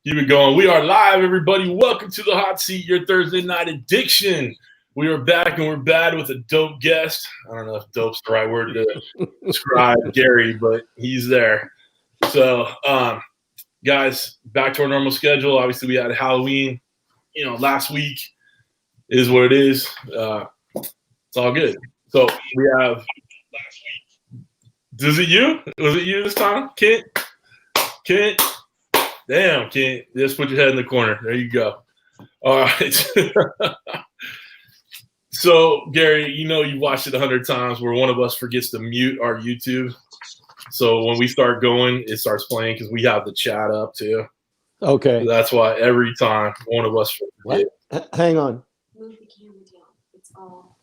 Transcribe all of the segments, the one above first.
Keep it going. We are live, everybody. Welcome to the Hot Seat, your Thursday night addiction. We are back and we're bad with a dope guest. I don't know if dope's the right word to describe Gary, but he's there. So, guys, back to our normal schedule. Obviously, we had Halloween, last week is what it is. It's all good. So we have last week. Was it you this time, Kent? Damn, Kent. Just put your head in the corner. There you go. All right. So, Gary, you've watched it 100 times where one of us forgets to mute our YouTube. So when we start going, it starts playing because we have the chat up too. Okay. So that's why every time one of us forgets. Hang on. Move the camera down. It's all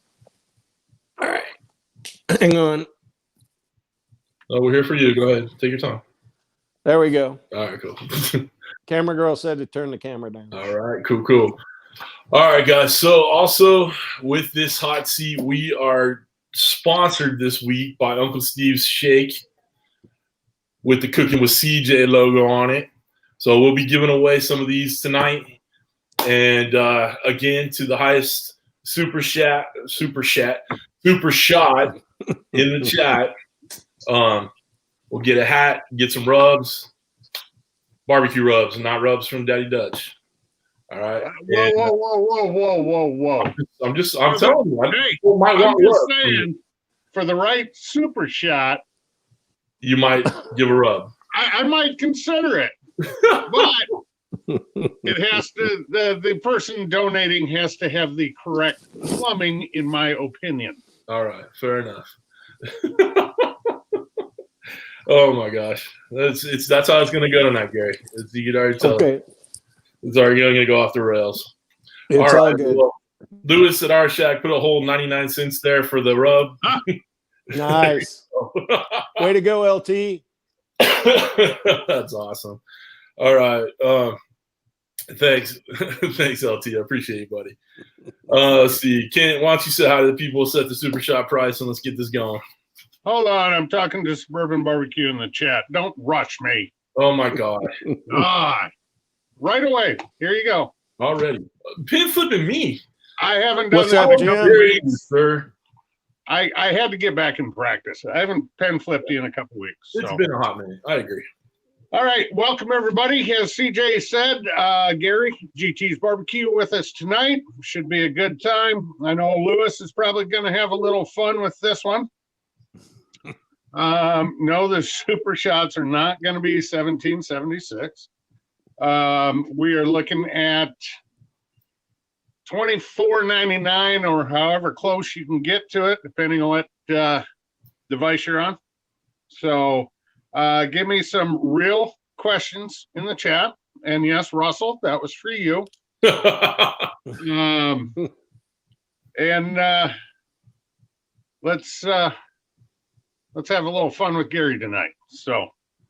right. Hang on. Oh, we're here for you. Go ahead. Take your time. There we go. All right, cool. Camera girl said to turn the camera down. All right, cool. All right, guys. So also with this hot seat, we are sponsored this week by Uncle Steve's Shake with the Cooking with CJ logo on it. So we'll be giving away some of these tonight. And again, to the highest super shot in the chat. We'll get a hat, get some rubs, barbecue rubs, not rubs from Daddy Dutch. All right. Whoa. I'm telling you. I'm just saying, for the right super shot, you might give a rub. I might consider it, but it has to. The person donating has to have the correct plumbing, in my opinion. All right, fair enough. Oh my gosh, that's how it's gonna go tonight, Gary. You can already tell. Okay. It's already gonna go off the rails. It's all good. Well, Lewis at our shack put a whole 99 cents there for the rub. Nice. Way to go, LT. That's awesome. All right. Thanks, LT. I appreciate you, buddy. Let's see. Kent, why don't you say hi to the people, set the super shot price, and let's get this going. Hold on, I'm talking to Suburban Barbecue in the chat. Don't rush me. Oh my God. Right away. Here you go. Already. Pin flipping me. I haven't done What's that up, in a couple Jim? weeks. Sir. I had to get back in practice. I haven't pen flipped in a couple weeks. It's So. been a hot minute. I agree. All right, welcome everybody. As CJ said, Gary, GT's Barbecue with us tonight. Should be a good time. I know Lewis is probably going to have a little fun with this one. No, the super shots are not going to be 1776. We are looking at $24.99 or however close you can get to it, depending on what device you're on. So give me some real questions in the chat. And yes, Russell, that was for you. Let's have a little fun with Gary tonight. So.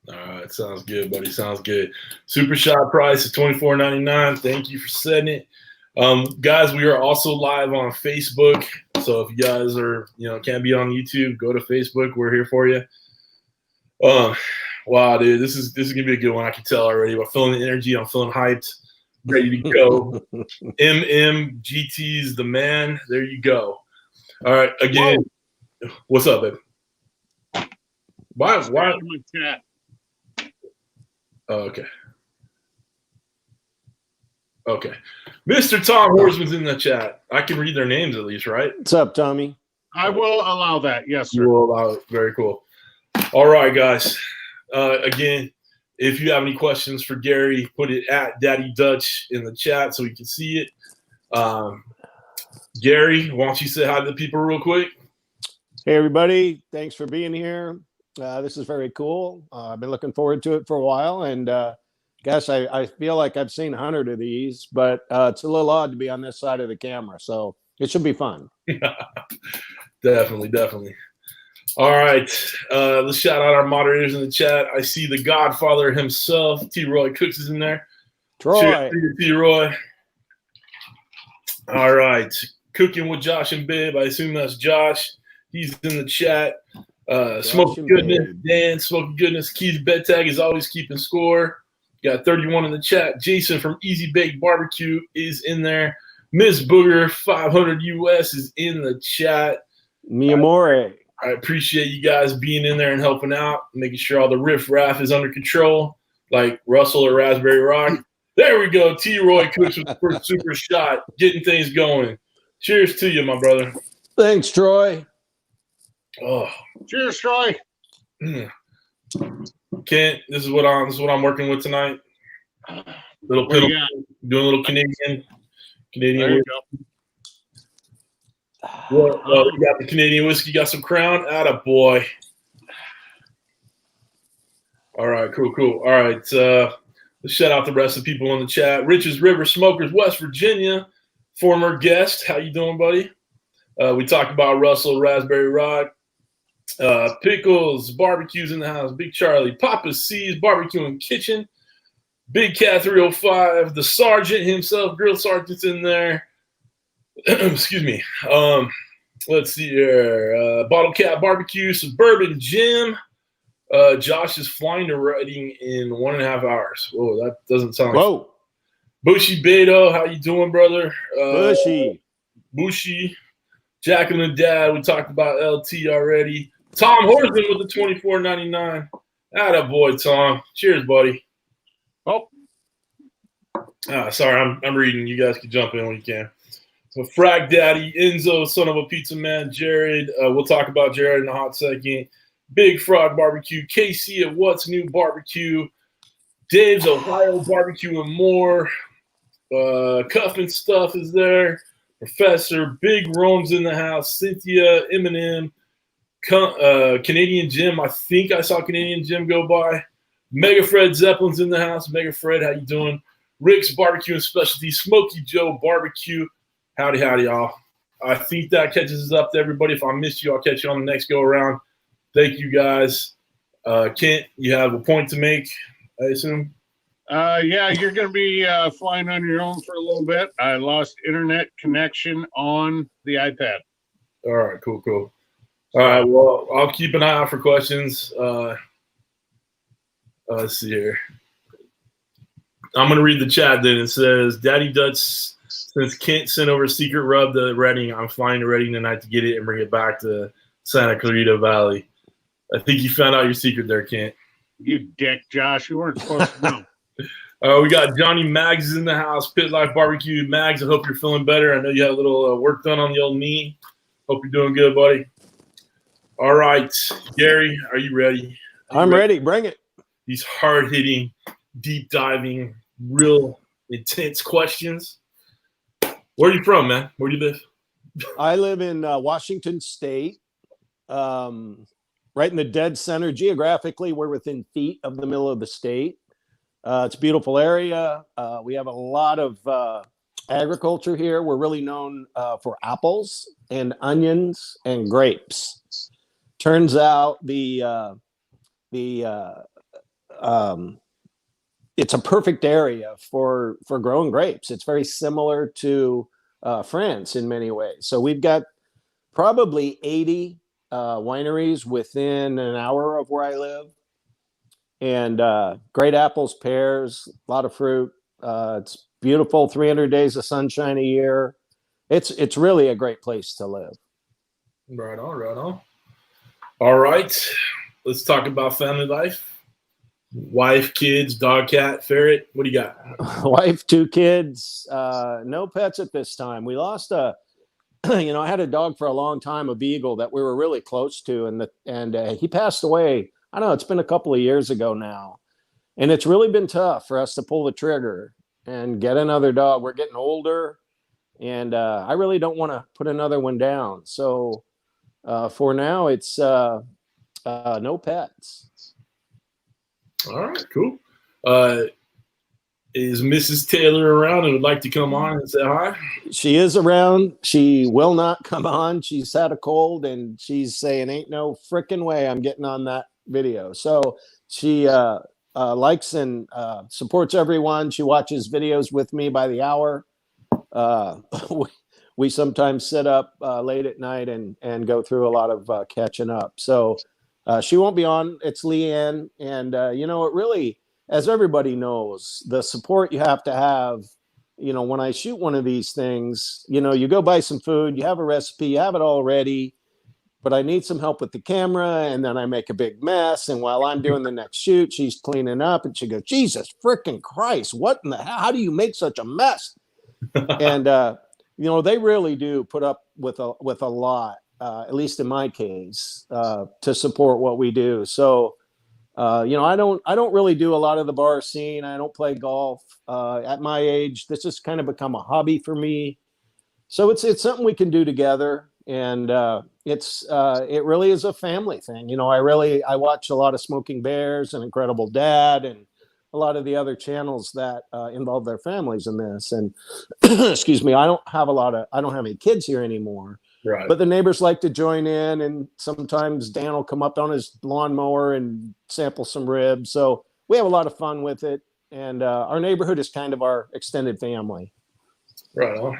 All right, sounds good, buddy. Sounds good. Super shot price is $24.99. Thank you for setting it. Guys, we are also live on Facebook. So if you guys are, can't be on YouTube, go to Facebook. We're here for you. Wow, dude, this is gonna be a good one. I can tell already. I'm feeling the energy. I'm feeling hyped, ready to go. GT's the man. There you go. All right, again. Whoa. What's up, babe? Why? Oh, okay. Mr. Tom Horsman's in the chat. I can read their names at least, right? What's up, Tommy? I will allow that. Yes, sir. You will allow it. Very cool. All right, guys. Again, if you have any questions for Gary, put it at Daddy Dutch in the chat so we can see it. Gary, why don't you say hi to the people real quick? Hey, everybody. Thanks for being here. This is very cool. I've been looking forward to it for a while, and guess I feel like I've seen 100 of these, but it's a little odd to be on this side of the camera, so it should be fun. Definitely. All right, let's shout out our moderators in the chat. I see the Godfather himself, T-Roy Cooks is in there. Troy. T-Roy. All right, Cooking with Josh and Bib. I assume that's Josh. He's in the chat. SmokeyGoodness, Dan, SmokeyGoodness, Keith Bettag is always keeping score. Got 31 in the chat. Jason from Easy Bake Barbecue is in there. Miss Booger 500 US is in the chat. Mi amore. I appreciate you guys being in there and helping out, making sure all the riff-raff is under control, like Russell or Raspberry Rock. There we go. T-Roy cooks with the first super shot, getting things going. Cheers to you, my brother. Thanks, Troy. Oh, Cheers, Troy. Kent, this is what I'm working with tonight. Little What do piddle, you got? doing a little Canadian. There you go. Well, we got the Canadian whiskey. Got some Crown. Atta boy. All right, cool. All right, let's shout out the rest of the people in the chat. Rich's River Smokers, West Virginia, former guest. How you doing, buddy? We talked about Russell, Raspberry Rock, Pickles, Barbecues in the house, Big Charlie, Papa C's Barbecue and Kitchen, Big Cat 305, the Sergeant himself, Grill Sergeant's in there. Excuse me. Let's see here. Bottle Cap Barbecue, Suburban Jim. Josh is flying to Reading in 1.5 hours. Whoa, that doesn't sound. Whoa. Bushy Beto, how you doing, brother? Bushy. Jacqueline Dad, we talked about LT already. Tom Horton with the $24.99. Atta boy, Tom. Cheers, buddy. Oh, sorry, I'm reading. You guys can jump in when you can. So Frag Daddy, Enzo, son of a pizza man, Jared. We'll talk about Jared in a hot second. Big Frog Barbecue, KC at What's New Barbecue, Dave's Ohio Barbecue and more. Cuff and Stuff is there. Professor, Big Rome's in the house. Cynthia, Eminem, Canadian Jim. I think I saw Canadian Jim go by. Mega Fred Zeppelin's in the house. Mega Fred, how you doing? Rick's Barbecue and Specialty, Smokey Joe Barbecue. Howdy, y'all. I think that catches us up to everybody. If I missed you, I'll catch you on the next go around. Thank you, guys. Kent, you have a point to make, I assume? Yeah, you're going to be flying on your own for a little bit. I lost internet connection on the iPad. All right, cool. All right, well, I'll keep an eye out for questions. Let's see here. I'm going to read the chat then. It says, Daddy Dutch, since Kent sent over a secret rub to Reading, I'm flying to Reading tonight to get it and bring it back to Santa Clarita Valley. I think you found out your secret there, Kent. You dick, Josh. You weren't supposed to know. We got Johnny Maggs in the house, Pit Life Barbecue. Maggs, I hope you're feeling better. I know you had a little work done on the old knee. Hope you're doing good, buddy. All right, Gary, are you ready? I'm ready. Bring it. These hard-hitting, deep-diving, real intense questions. Where are you from, man? Where do you live? I live in Washington State, right in the dead center. Geographically, we're within feet of the middle of the state. It's a beautiful area. We have a lot of agriculture here. We're really known for apples and onions and grapes. Turns out it's a perfect area for growing grapes. It's very similar to France in many ways. So we've got probably 80 wineries within an hour of where I live, and great apples, pears, a lot of fruit. It's beautiful. 300 days of sunshine a year. It's really a great place to live. Right on. All right, let's talk about family life. Wife, kids, dog, cat, ferret. What do you got? Wife, 2 kids, no pets at this time. We lost I had a dog for a long time, a beagle that we were really close to, and he passed away. I don't know, it's been a couple of years ago now, and it's really been tough for us to pull the trigger and get another dog. We're getting older, and I really don't want to put another one down. So for now, it's no pets. All right, cool. Is Mrs. Taylor around and would like to come on and say hi? She is around. She will not come on. She's had a cold, and she's saying, ain't no freaking way I'm getting on that video. So she likes and supports everyone. She watches videos with me by the hour. We sometimes sit up late at night and go through a lot of catching up. So she won't be on. It's Leanne. And, it really, as everybody knows, the support you have to have, when I shoot one of these things, you go buy some food, you have a recipe, you have it all ready, but I need some help with the camera. And then I make a big mess. And while I'm doing the next shoot, she's cleaning up and she goes, Jesus freaking Christ, what in the hell? How do you make such a mess? And, they really do put up with a lot, at least in my case, to support what we do. So, I don't really do a lot of the bar scene. I don't play golf. At my age, this has kind of become a hobby for me. So it's something we can do together. And it really is a family thing. I watch a lot of Smoking Bears and Incredible Dad and a lot of the other channels that involve their families in this. And excuse me, I don't have any kids here anymore. Right. But the neighbors like to join in, and sometimes Dan will come up on his lawnmower and sample some ribs. So we have a lot of fun with it. And our neighborhood is kind of our extended family. Right on.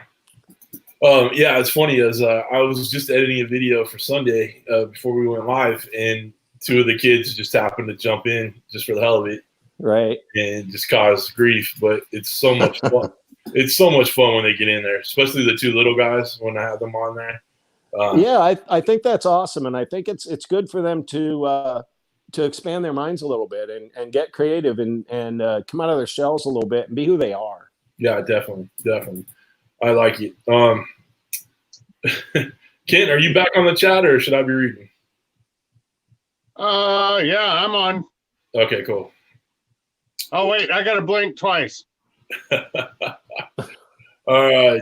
Yeah, it's funny as I was just editing a video for Sunday before we went live, and two of the kids just happened to jump in just for the hell of it. Right. And just cause grief, but it's so much fun. It's so much fun when they get in there, especially the two little guys when I have them on there. Yeah, I think that's awesome, and I think it's good for them to expand their minds a little bit and get creative and come out of their shells a little bit and be who they are. Yeah, definitely. I like it. Kent, are you back on the chat or should I be reading? Yeah, I'm on. Okay, cool. Oh wait, I got to blink twice. All right.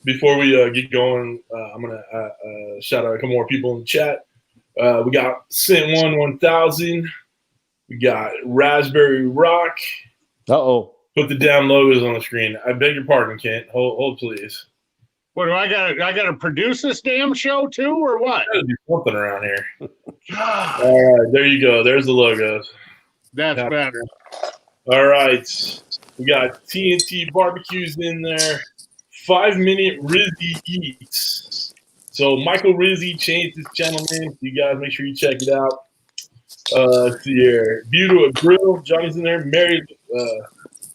Before we get going, I'm gonna shout out a couple more people in the chat. We got Scent 1000. We got Raspberry Rock. Uh-oh. Put the damn logos on the screen. I beg your pardon, Kent. Hold please. What do I got to produce this damn show too, or what? I gotta do something around here. All right, there you go. There's the logos. That's better. All right. We got TNT barbecues in there. 5-minute Rizzy Eats. So Michael Rizzy changed his channel name. You guys make sure you check it out. Let's see here. Beautiful Grill. Johnny's in there. Mary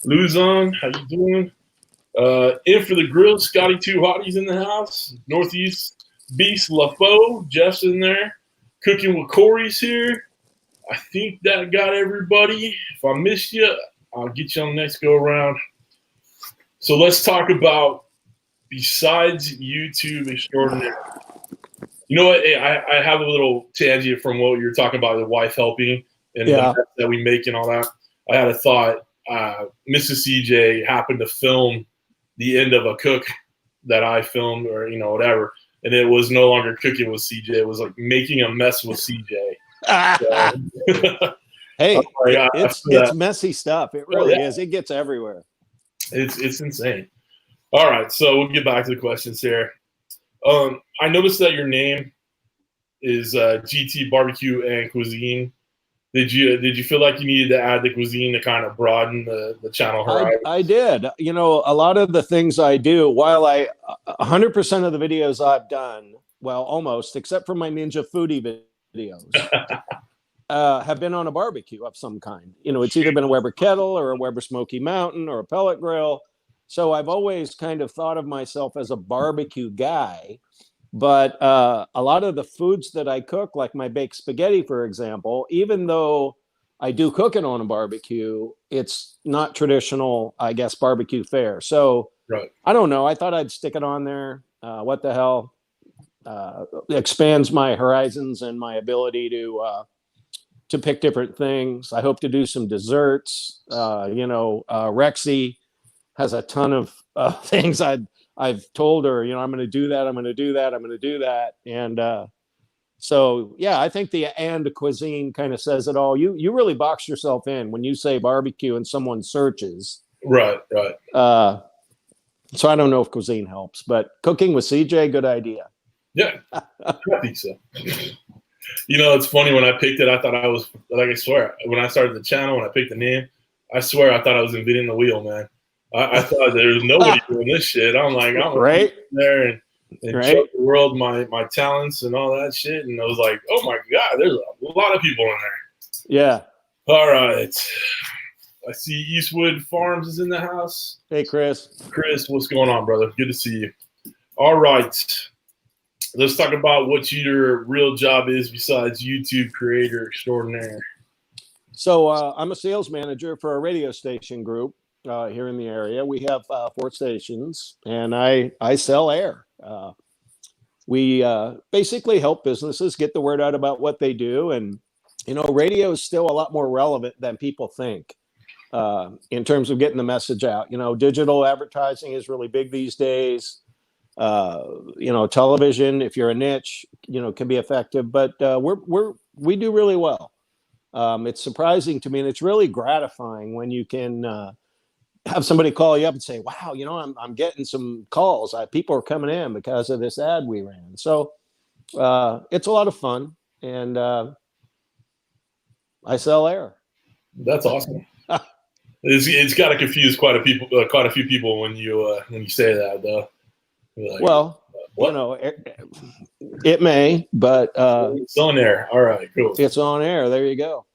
Luzon. How you doing? In for the grill. Scotty Two Hotties in the house. Northeast Beast LaFoe. Jeff's in there. Cooking with Corey's here. I think that got everybody. If I missed you, I'll get you on the next go around. So let's talk about besides YouTube extraordinary. You know what? I have a little tangent from what you're talking about, the wife helping and the mess that we make and all that. I had a thought. Mrs. CJ happened to film the end of a cook that I filmed, or whatever, and it was no longer cooking with CJ. It was like making a mess with CJ. Hey, it's messy stuff. It really is. It gets everywhere. It's insane. All right, so we'll get back to the questions here. I noticed that your name is GT Barbecue and Cuisine. Did you feel like you needed to add the cuisine to kind of broaden the channel horizon? I did. A lot of the things I do, while 100% of the videos I've done, well, almost, except for my Ninja Foodie videos, have been on a barbecue of some kind. It's either been a Weber kettle or a Weber Smoky Mountain or a pellet grill. So I've always kind of thought of myself as a barbecue guy. But a lot of the foods that I cook, like my baked spaghetti, for example, even though I do cook it on a barbecue, it's not traditional, I guess, barbecue fare. So right. I don't know. I thought I'd stick it on there. What the hell? Expands my horizons and my ability to pick different things. I hope to do some desserts. Rexy has a ton of things I've told her, I'm going to do that. I'm going to do that. I'm going to do that. And so, yeah, I think the and cuisine kind of says it all. You really box yourself in when you say barbecue and someone searches. Right. So I don't know if cuisine helps, but cooking with CJ, good idea. Yeah, I think so. It's funny, when I picked it, I thought I was, like, I swear, when I started the channel, when I picked the name, I swear I thought I was inventing the wheel, man. I thought there was nobody doing this shit. I'm like, I'm right there and show the world my talents and all that shit. And I was like, oh my God, there's a lot of people in there. Yeah. All right. I see Eastwood Farms is in the house. Hey, Kris. Kris, what's going on, brother? Good to see you. All right. Let's talk about what your real job is besides YouTube creator extraordinaire. So I'm a sales manager for a radio station group here in the area. We have 4 stations, and I sell air. We basically help businesses get the word out about what they do. And, radio is still a lot more relevant than people think in terms of getting the message out. Digital advertising is really big these days. Television, if you're a niche, can be effective, but we do really well. It's surprising to me, and it's really gratifying when you can have somebody call you up and say, wow, I'm getting some calls. People are coming in because of this ad we ran. So it's a lot of fun, and I sell air. That's awesome. It's got to confuse quite a few people when you say that, though. Like, well, it may, but it's on air. All right, cool. It's on air. There you go.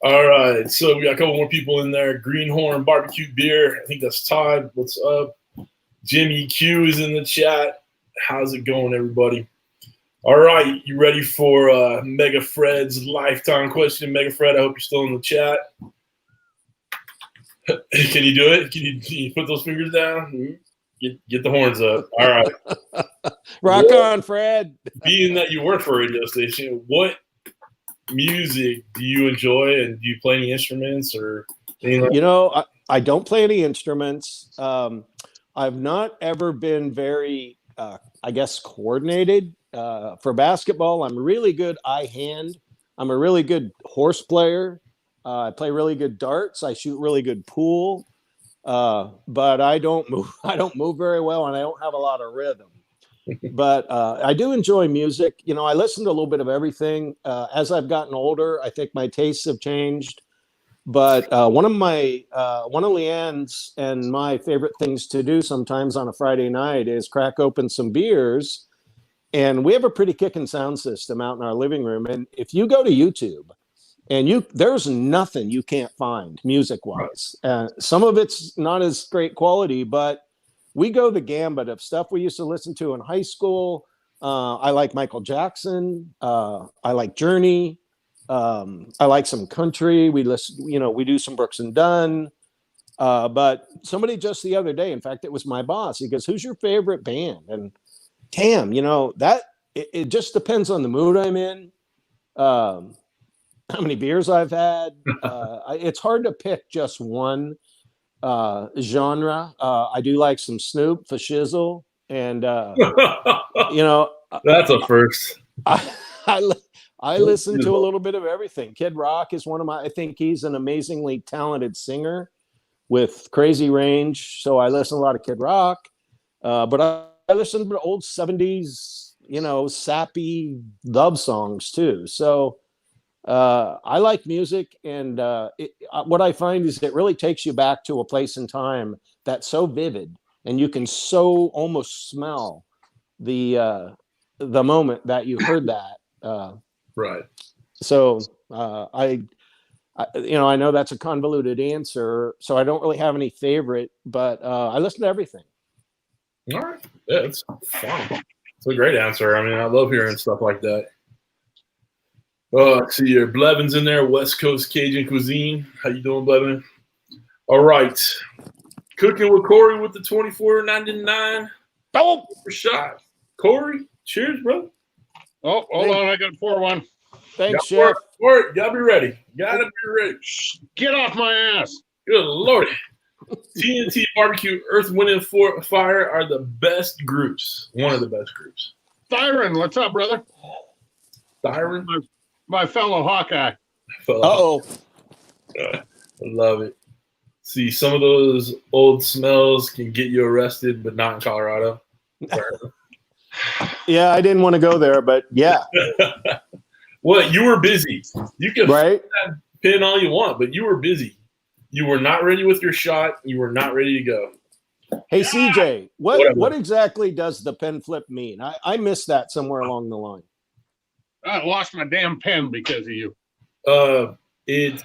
All right, so we got a couple more people in there. Greenhorn Barbecue Beer. I think that's Todd. What's up? Jimmy Q is in the chat. How's it going, everybody? All right, you ready for Mega Fred's lifetime question? Mega Fred, I hope you're still in the chat. Can you do it? Can you put those fingers down? Get the horns up. All right. Rock on, Fred. Being that you work for a radio station, what music do you enjoy, and do you play any instruments or anything like that? I don't play any instruments. I've not ever been very, coordinated. For basketball, I'm really good eye-hand. I'm a really good horse player. I play really good darts. I shoot really good pool. But I don't move very well, and I don't have a lot of rhythm. But I do enjoy music. I listen to a little bit of everything. As I've gotten older, I think my tastes have changed. But one of Leanne's and my favorite things to do sometimes on a Friday night is crack open some beers. And we have a pretty kicking sound system out in our living room. And if you go to YouTube, and there's nothing you can't find music-wise. Some of it's not as great quality, but we go the gambit of stuff we used to listen to in high school. I like Michael Jackson. I like Journey. I like some country. We listen, we do some Brooks and Dunn. But somebody just the other day, in fact, it was my boss. He goes, "Who's your favorite band?" And damn, it just depends on the mood I'm in. How many beers I've had. It's hard to pick just one genre. I do like some Snoop for shizzle, and that's a first. I listen to a little bit of everything. Kid Rock is I think he's an amazingly talented singer with crazy range. So I listen to a lot of Kid Rock, but I listen to old 70s, sappy love songs too. So I like music, and what I find is it really takes you back to a place in time that's so vivid, and you can so almost smell the moment that you heard that. Right. So I know that's a convoluted answer, so I don't really have any favorite, but I listen to everything. All right. Yeah, it's fun. It's a great answer. I mean, I love hearing stuff like that. See your Blevin's in there, West Coast Cajun Cuisine. How you doing, Blevin? All right. Cooking with Corey with the $24.99 per shot. Corey, cheers, bro. Oh, hold on. I got to pour one. Thanks, Chef. Gotta be ready. Gotta be ready. Get off my ass. Good Lord. TNT Barbecue, Earth, Wind, and Fire are the best groups. One of the best groups. Thyron, what's up, brother? Thyron? My fellow Hawkeye. Uh-oh. I love it. See, some of those old smells can get you arrested, but not in Colorado. Yeah, I didn't want to go there, but yeah. Well, you were busy. You can pin all you want, but you were busy. You were not ready with your shot. You were not ready to go. Hey, CJ, what exactly does the pen flip mean? I missed that somewhere along the line. I lost my damn pen because of you. It's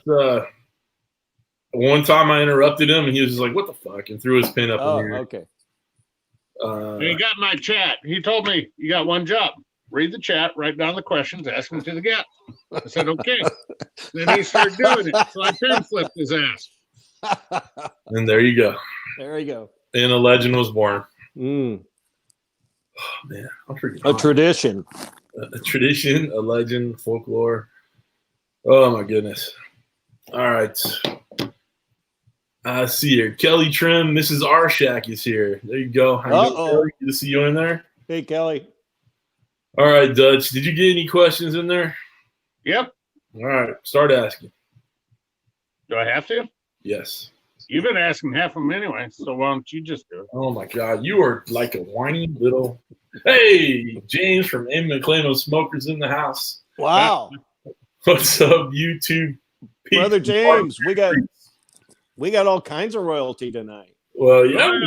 one time I interrupted him and he was just like, "What the fuck?" and threw his pen up in the air. Okay. He got my chat. He told me you got one job. Read the chat, write down the questions, ask them to the guest. I said, okay. Then he started doing it. So I pen flipped his ass. And there you go. There you go. And a legend was born. Mm. Oh, man. I'm freaking A tradition. A tradition, a legend, folklore. Oh, my goodness. All right. I see here. Kelly Trim, Mrs. Arshak is here. There you go. How you doing, Kelly? Good to see you in there. Hey, Kelly. All right, Dutch. Did you get any questions in there? Yep. All right. Start asking. Do I have to? Yes. You've been asking half of them anyway, so why don't you just do it? Oh, my God. You are like a whiny little... Hey, James from M. McLean of Smokers in the house. Wow. What's up, YouTube? Brother James, we got all kinds of royalty tonight. Well, yeah,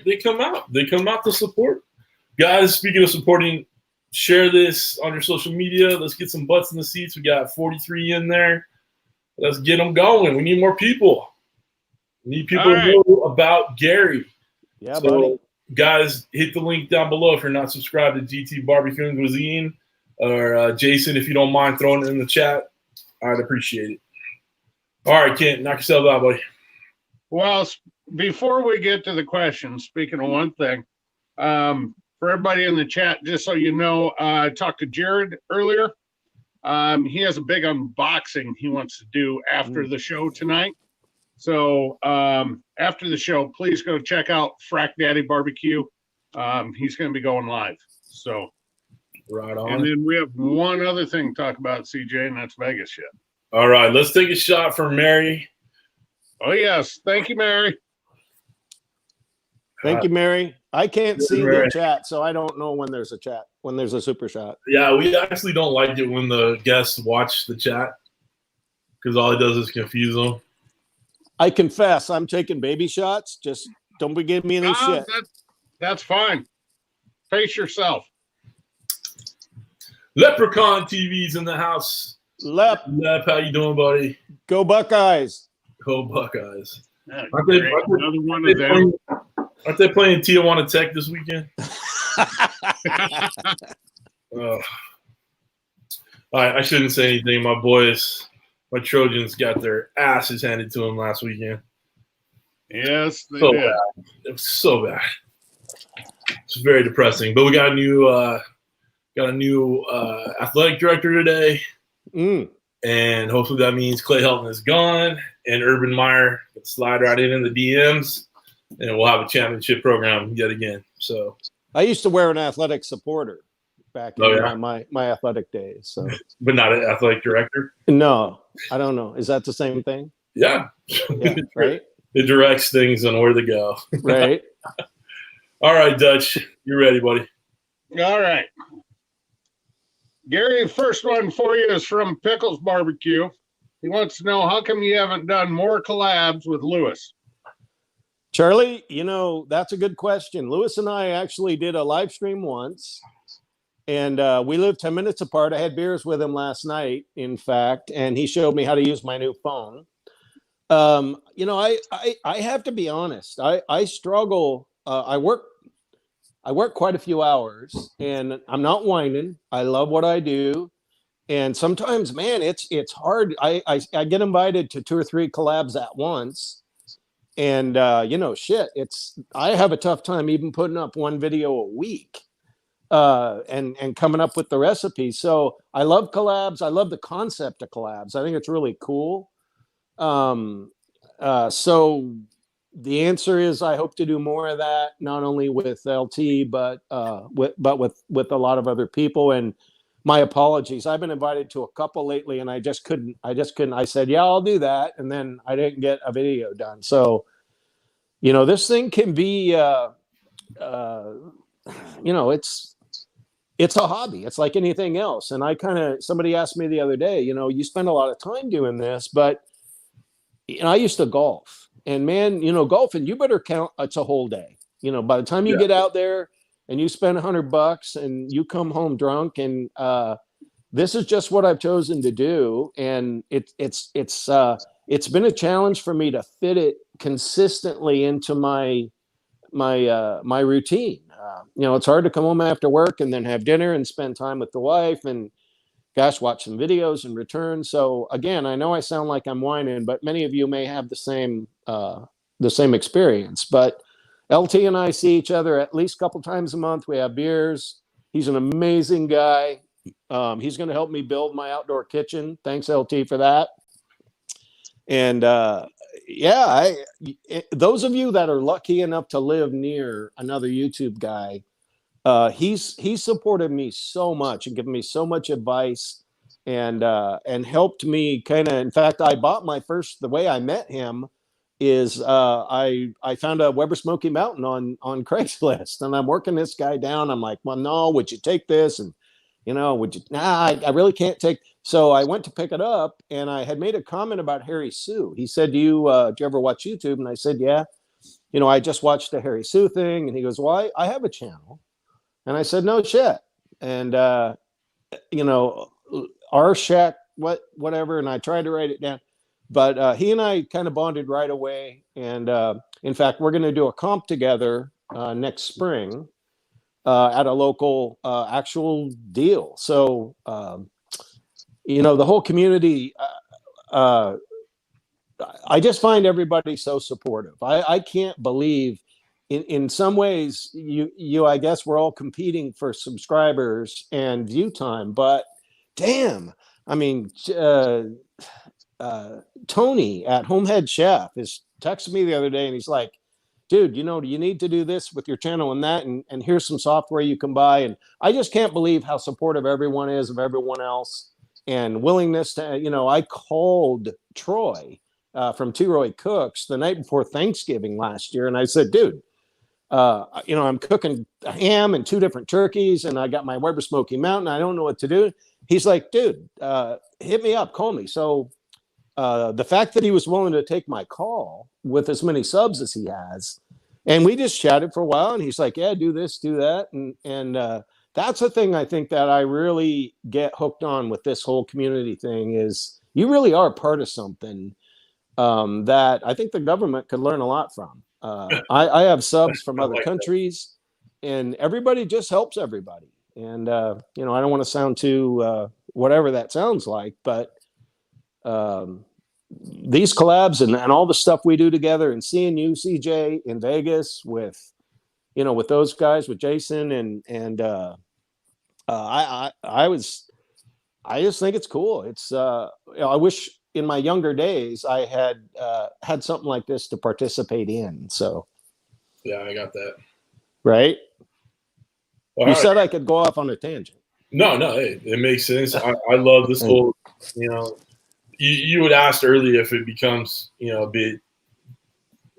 they come out. They come out to support. Guys, speaking of supporting, share this on your social media. Let's get some butts in the seats. We got 43 in there. Let's get them going. We need more people. We need people to know about Gary. Yeah, buddy. Guys, hit the link down below if you're not subscribed to GT Barbeque and Cuisine. Or Jason, if you don't mind throwing it in the chat, I'd appreciate it. All right, Kent, knock yourself out, buddy. Well, before we get to the questions, speaking of one thing, for everybody in the chat, just so you know, I talked to Jared earlier. He has a big unboxing he wants to do after the show tonight. So after the show, please go check out Frack Daddy Barbecue. He's going to be going live. So right on. And then we have one other thing to talk about, CJ, and that's Vegas shit. All right, let's take a shot for Mary. Oh, yes. Thank you, Mary. Thank you, Mary. I can't see the chat, so I don't know when there's a chat, when there's a super shot. Yeah, we actually don't like it when the guests watch the chat because all it does is confuse them. I confess, I'm taking baby shots. Just don't be giving me any shit. That's fine. Face yourself. LeprakonTV's in the house. Lep, how you doing, buddy? Go Buckeyes. Go Buckeyes. Aren't they playing Tijuana Tech this weekend? All right, I shouldn't say anything. My boys, my Trojans got their asses handed to them last weekend. Yes, they so did. Bad. It was so bad. It's very depressing. But we got a new athletic director today. And hopefully that means Clay Helton is gone and Urban Meyer can slide right in the DMs and we'll have a championship program yet again. So I used to wear an athletic supporter back in my athletic days. So, but not an athletic director? No, I don't know. Is that the same thing? Yeah. Right. It directs things on where to go. Right. All right, Dutch. You ready, buddy? All right. Gary, first one for you is from Pickles Barbecue. He wants to know, how come you haven't done more collabs with Lewis? Charlie, that's a good question. Lewis and I actually did a live stream once, and we lived 10 minutes apart. I had beers with him last night, in fact, and he showed me how to use my new phone. I have to be honest. I struggle. I work quite a few hours, and I'm not whining. I love what I do. And sometimes, man, it's hard. I get invited to 2 or 3 collabs at once. And, I have a tough time even putting up one video a week and coming up with the recipes. So I love collabs. I love the concept of collabs. I think it's really cool. So the answer is I hope to do more of that, not only with LT, but with a lot of other people. And my apologies. I've been invited to a couple lately, and I just couldn't. I said, yeah, I'll do that, and then I didn't get a video done. So, this thing can be, it's a hobby. It's like anything else. And somebody asked me the other day, you spend a lot of time doing this, but I used to golf. And man, golfing, you better count it's a whole day. By the time you get out there and you spend $100 and you come home drunk, and this is just what I've chosen to do, and it's been a challenge for me to fit it consistently into my routine. It's hard to come home after work and then have dinner and spend time with the wife and gosh, watch some videos and return. So again, I know I sound like I'm whining, but many of you may have the same experience. But LT and I see each other at least a couple times a month. We have beers. He's an amazing guy. He's going to help me build my outdoor kitchen. Thanks, LT, for that. And those of you that are lucky enough to live near another YouTube guy, he's supported me so much and given me so much advice and helped me kind of. In fact, the way I met him is I found a Weber Smoky Mountain on Craigslist, and I'm working this guy down. I'm like, well, no, would you take this? And would you? Nah, I really can't take. So I went to pick it up, and I had made a comment about Harry Sue. He said, do you ever watch YouTube? And I said, yeah. I just watched the Harry Sue thing. And he goes, well, I have a channel. And I said, no shit. And, our shack, whatever. And I tried to write it down. But he and I kind of bonded right away. And in fact, we're going to do a comp together next spring at a local actual deal. So, the whole community, I just find everybody so supportive. I can't believe in some ways I guess we're all competing for subscribers and view time, but damn, I mean, Tony at Homehead Chef is texted me the other day and he's like, dude, you need to do this with your channel and that, and here's some software you can buy. And I just can't believe how supportive everyone is of everyone else and willingness to, I called Troy from T. Roy Cooks the night before Thanksgiving last year. And I said, dude, I'm cooking ham and 2 different turkeys and I got my Weber Smoky Mountain. I don't know what to do. He's like, dude, hit me up, call me. So the fact that he was willing to take my call with as many subs as he has, and we just chatted for a while, and he's like, yeah, do this, do that. And that's the thing I think that I really get hooked on with this whole community thing is you really are part of something that I think the government could learn a lot from. I have subs from other countries, and everybody just helps everybody. And, I don't want to sound too whatever that sounds like, but these collabs and all the stuff we do together, and seeing you, CJ, in Vegas with those guys, with Jason and I just think it's cool. It's I wish in my younger days I had something like this to participate in. So yeah, I got that. Right. All you right. said I could go off on a tangent. No, it makes sense. I love this whole, you would ask earlier if it becomes, a bit,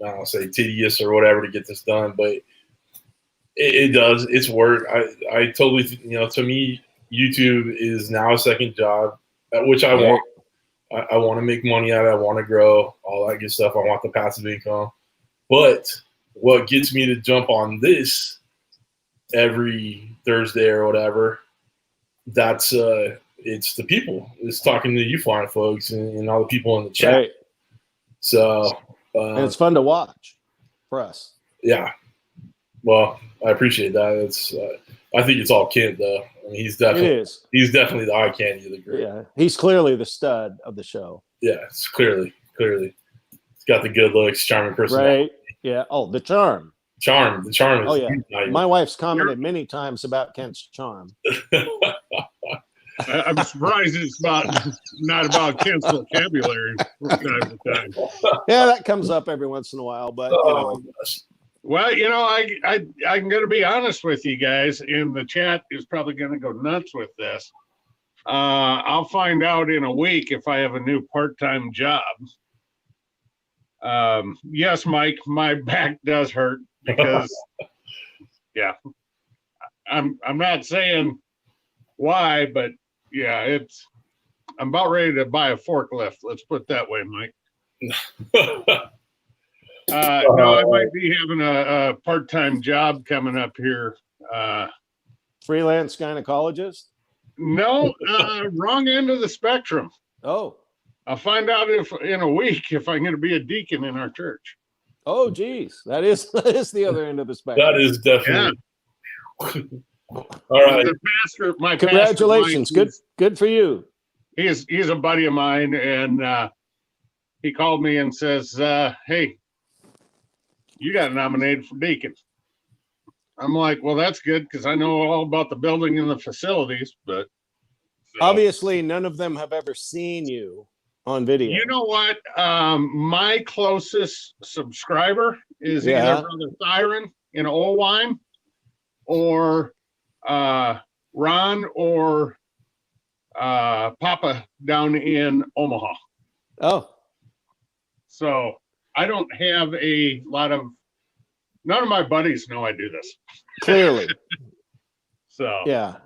I don't say tedious or whatever to get this done, but it does. It's work. I totally, to me, YouTube is now a second job, which I want. I want to make money out of it. I want to grow, all that good stuff. I want the passive income. But what gets me to jump on this every Thursday or whatever, that's it's the people. It's talking to you fine folks and all the people in the chat. Right. So and it's fun to watch for us. Yeah. Well, I appreciate that. It's I think it's all Kent though. I mean, he's definitely the eye candy of the group. Yeah, he's clearly the stud of the show. Yeah, it's clearly. He's got the good looks, charming personality. Right. Yeah. Oh, the charm. The charm is. Oh yeah. My wife's commented many times about Kent's charm. I'm surprised it's not about Kent's vocabulary from time to time. Yeah, that comes up every once in a while, but well, I'm going to be honest with you guys, and the chat is probably going to go nuts with this. I'll find out in a week if I have a new part-time job. Yes, Mike, my back does hurt because, yeah, I'm not saying why, but yeah, I'm about ready to buy a forklift. Let's put it that way, Mike. No, I might be having a part-time job coming up here. Freelance gynecologist? No, wrong end of the spectrum. Oh, I'll find out if in a week if I'm going to be a deacon in our church. oh, geez, that is the other end of the spectrum. That is definitely. All right. The pastor, my Congratulations, pastor, good for you. He's a buddy of mine, and he called me and says, "Hey, you got nominated for deacon." I'm like, "Well, that's good because I know all about the building and the facilities." But obviously, none of them have ever seen you on video. You know what? My closest subscriber is either Brother Thyron in Oldwine or Ron or Papa down in Omaha. Oh. So I don't have a lot of, none of my buddies know I do this. Clearly. So. Yeah.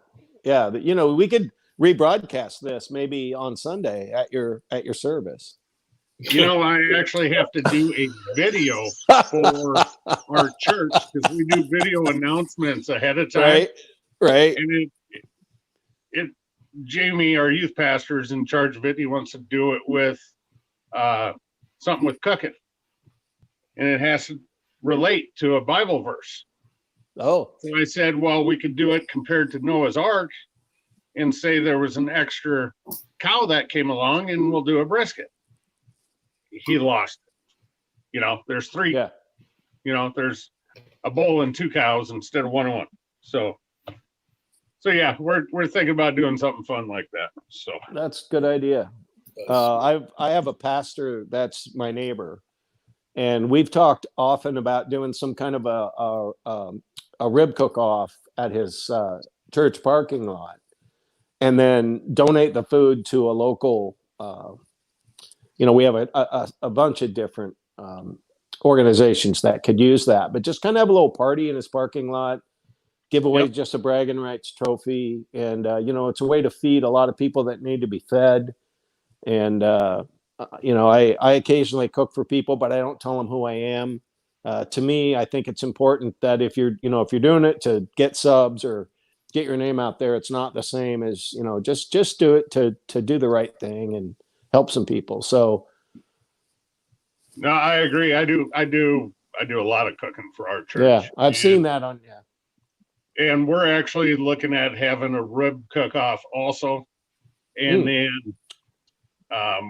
You know, we could rebroadcast this maybe on Sunday at your service. You know, I actually have to do a video for our church because we do video announcements ahead of time. Right. And it Jamie, our youth pastor, is in charge of it. He wants to do it with something with cooking, and it has to relate to a Bible verse. Oh. So I said, well, we could do it compared to Noah's Ark and say there was an extra cow that came along, and we'll do a brisket. He lost it. You know, there's three. Yeah. You know, there's a bull and two cows instead of 1 and 1. So yeah, we're thinking about doing something fun like that. So that's a good idea. I have a pastor that's my neighbor, and we've talked often about doing some kind of a rib cook-off at his church parking lot, and then donate the food to a local. You know, we have a bunch of different organizations that could use that, but just kind of have a little party in his parking lot, give away just a bragging rights trophy. And, you know, it's a way to feed a lot of people that need to be fed. And, you know, I occasionally cook for people, but I don't tell them who I am. To me, I think it's important that if you're doing it to get subs or get your name out there, it's not the same as, you know, just do it to do the right thing and help some people. So no, I agree. I do a lot of cooking for our church. Yeah, I've seen that on and we're actually looking at having a rib cook-off also. And then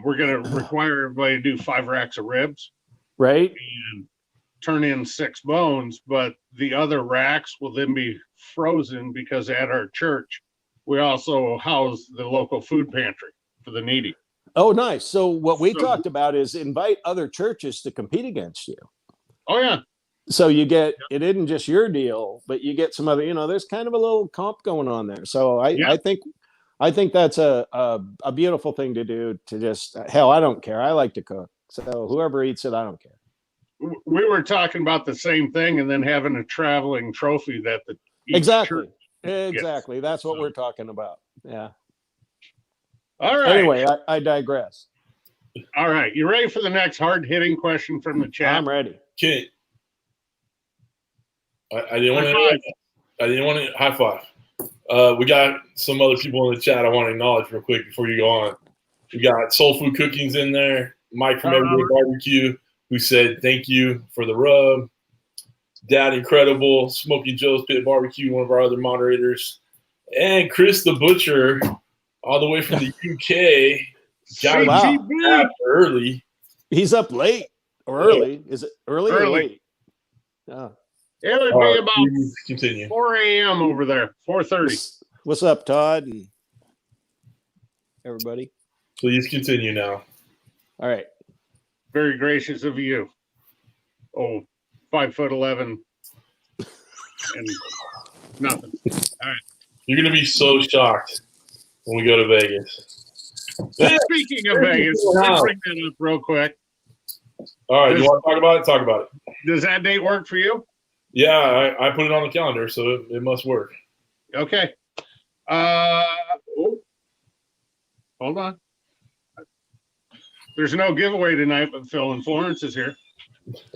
we're going to require everybody to do 5 racks of ribs. Right. And turn in 6 bones, but the other racks will then be frozen because at our church, we also house the local food pantry for the needy. Oh, nice. So what we talked about is invite other churches to compete against you. Oh, yeah. So you get, it isn't just your deal, but you get some other, you know, there's kind of a little comp going on there. So I think that's a beautiful thing to do, to just, hell, I don't care. I like to cook. So whoever eats it, I don't care. We were talking about the same thing, and then having a traveling trophy that the Exactly. Gets. That's what we're talking about. Yeah. All right. Anyway, I digress. All right. You ready for the next hard-hitting question from the chat? I'm ready. Okay. I didn't want to high five. We got some other people in the chat I want to acknowledge real quick before you go on. We got Soul Food Cookings in there. Mike from Everyday Barbecue, who said thank you for the rub. Dad Incredible, Smoky Joe's Pit Barbecue, one of our other moderators, and Kris the Butcher, all the way from the UK. Got up early. He's up late or early. Is it early or late? Yeah. It would be about 4 a.m. over there, 4:30. What's up, Todd and everybody? Please continue now. All right. Very gracious of you. Oh, 5'11" and nothing. All right. You're gonna be so shocked when we go to Vegas. Speaking of Vegas, let's bring that up real quick. All right, you want to talk about it? Talk about it. Does that date work for you? Yeah, I put it on the calendar, so it must work. Okay. Hold on. There's no giveaway tonight, but Phil and Florence is here.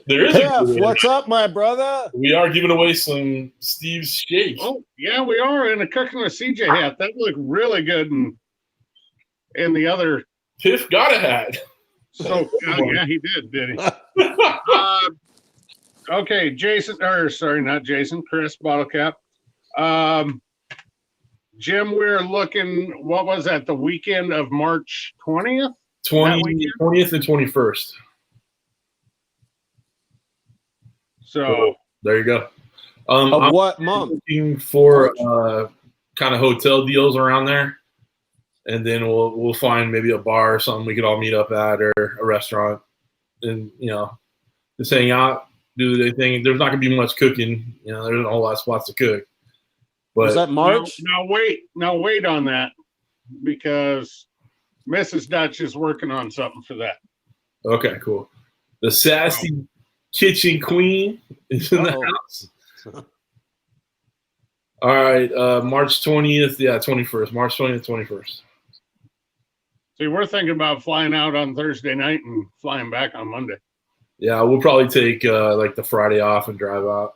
There is Jeff, a giveaway. what's up, my brother? We are giving away some Steve's shake. Oh, yeah, we are in a Cooking with CJ hat. That looked really good. And the other. Tiff got a hat. So, yeah, he did he? Okay, Jason, or sorry, not Jason, Kris, bottle cap. Jim, we're looking, what was that, the weekend of March 20th? 20th and 21st. So there you go. Of I'm what month? looking for kind of hotel deals around there. And then we'll find maybe a bar or something we could all meet up at, or a restaurant, and just hang out, do the thing. There's not gonna be much cooking, there's a whole lot of spots to cook. But Was that March? Now wait on that, because Mrs. Dutch is working on something for that. Okay, cool. The sassy kitchen queen is in the house. All right, March 20th, 21st. March 20th, 21st. See, we're thinking about flying out on Thursday night and flying back on Monday. Yeah, we'll probably take like the Friday off and drive out.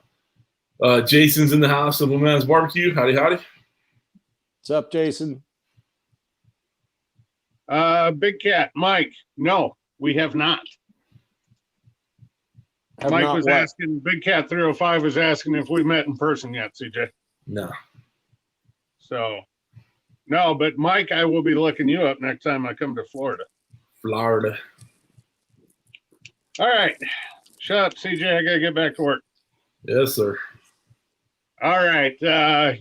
Jason's in the house of Women's Barbecue. Howdy. What's up, Jason? Big Cat, Mike. No, we have not. Mike was asking, Big Cat 305 was asking if we met in person yet, CJ. No. So, no, but Mike, I will be looking you up next time I come to Florida. Florida. All right. Shut up, CJ. I got to get back to work. Yes, sir. All right.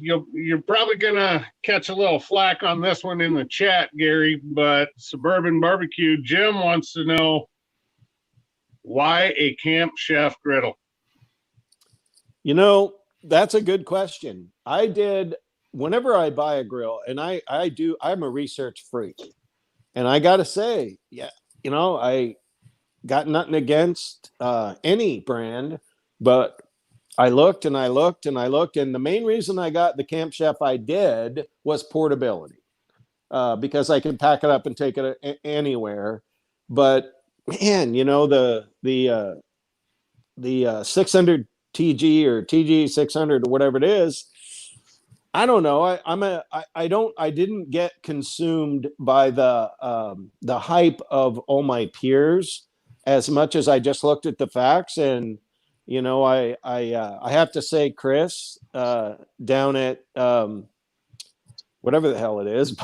You're probably going to catch a little flack on this one in the chat, Gary, but Suburban Barbecue, Jim wants to know, why a Camp Chef griddle? That's a good question. Whenever I buy a grill, and I'm a research freak, and I got to say, I got nothing against any brand, but I looked and I looked and I looked, and the main reason I got the Camp Chef I did was portability, because I could pack it up and take it anywhere. But man, the 600 TG or TG 600 or whatever it is, I don't know. I didn't get consumed by the hype of all my peers as much as I just looked at the facts. And I have to say, Kris, down at whatever the hell it is,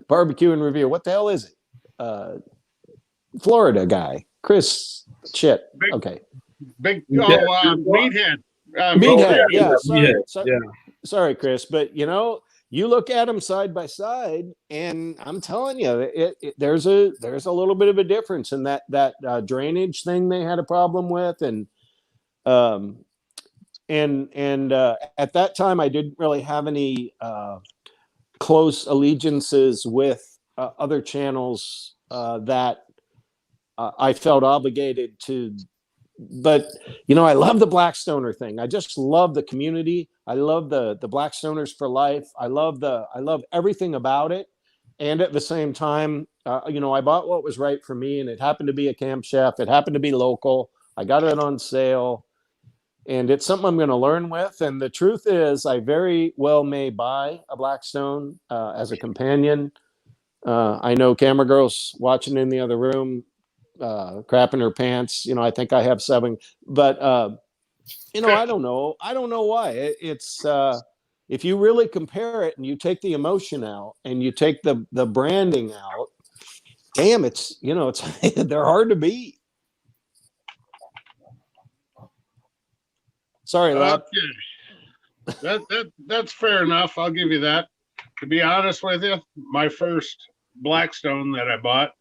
Barbecue and Review. What the hell is it? Florida guy, Kris. Shit. Meathead. Meathead. Yeah. Yeah. Sorry, Kris, but you look at them side by side, and I'm telling you, there's a little bit of a difference in that drainage thing they had a problem with, and at that time I didn't really have any close allegiances with other channels that I felt obligated to. But I love the Blackstoner thing. I just love the community. I love the Blackstoners for life. I love everything about it. And at the same time, I bought what was right for me, and it happened to be a Camp Chef. It happened to be local. I got it on sale, and it's something I'm going to learn with. And the truth is, I very well may buy a Blackstone as a companion. I know camera girl's watching in the other room, crapping her pants. I think I have 7, but I don't know why. It's if you really compare it and you take the emotion out and you take the branding out, damn, it's they're hard to beat. Sorry, Lap. Okay. That's fair enough. I'll give you that. To be honest with you, my first Blackstone that I bought,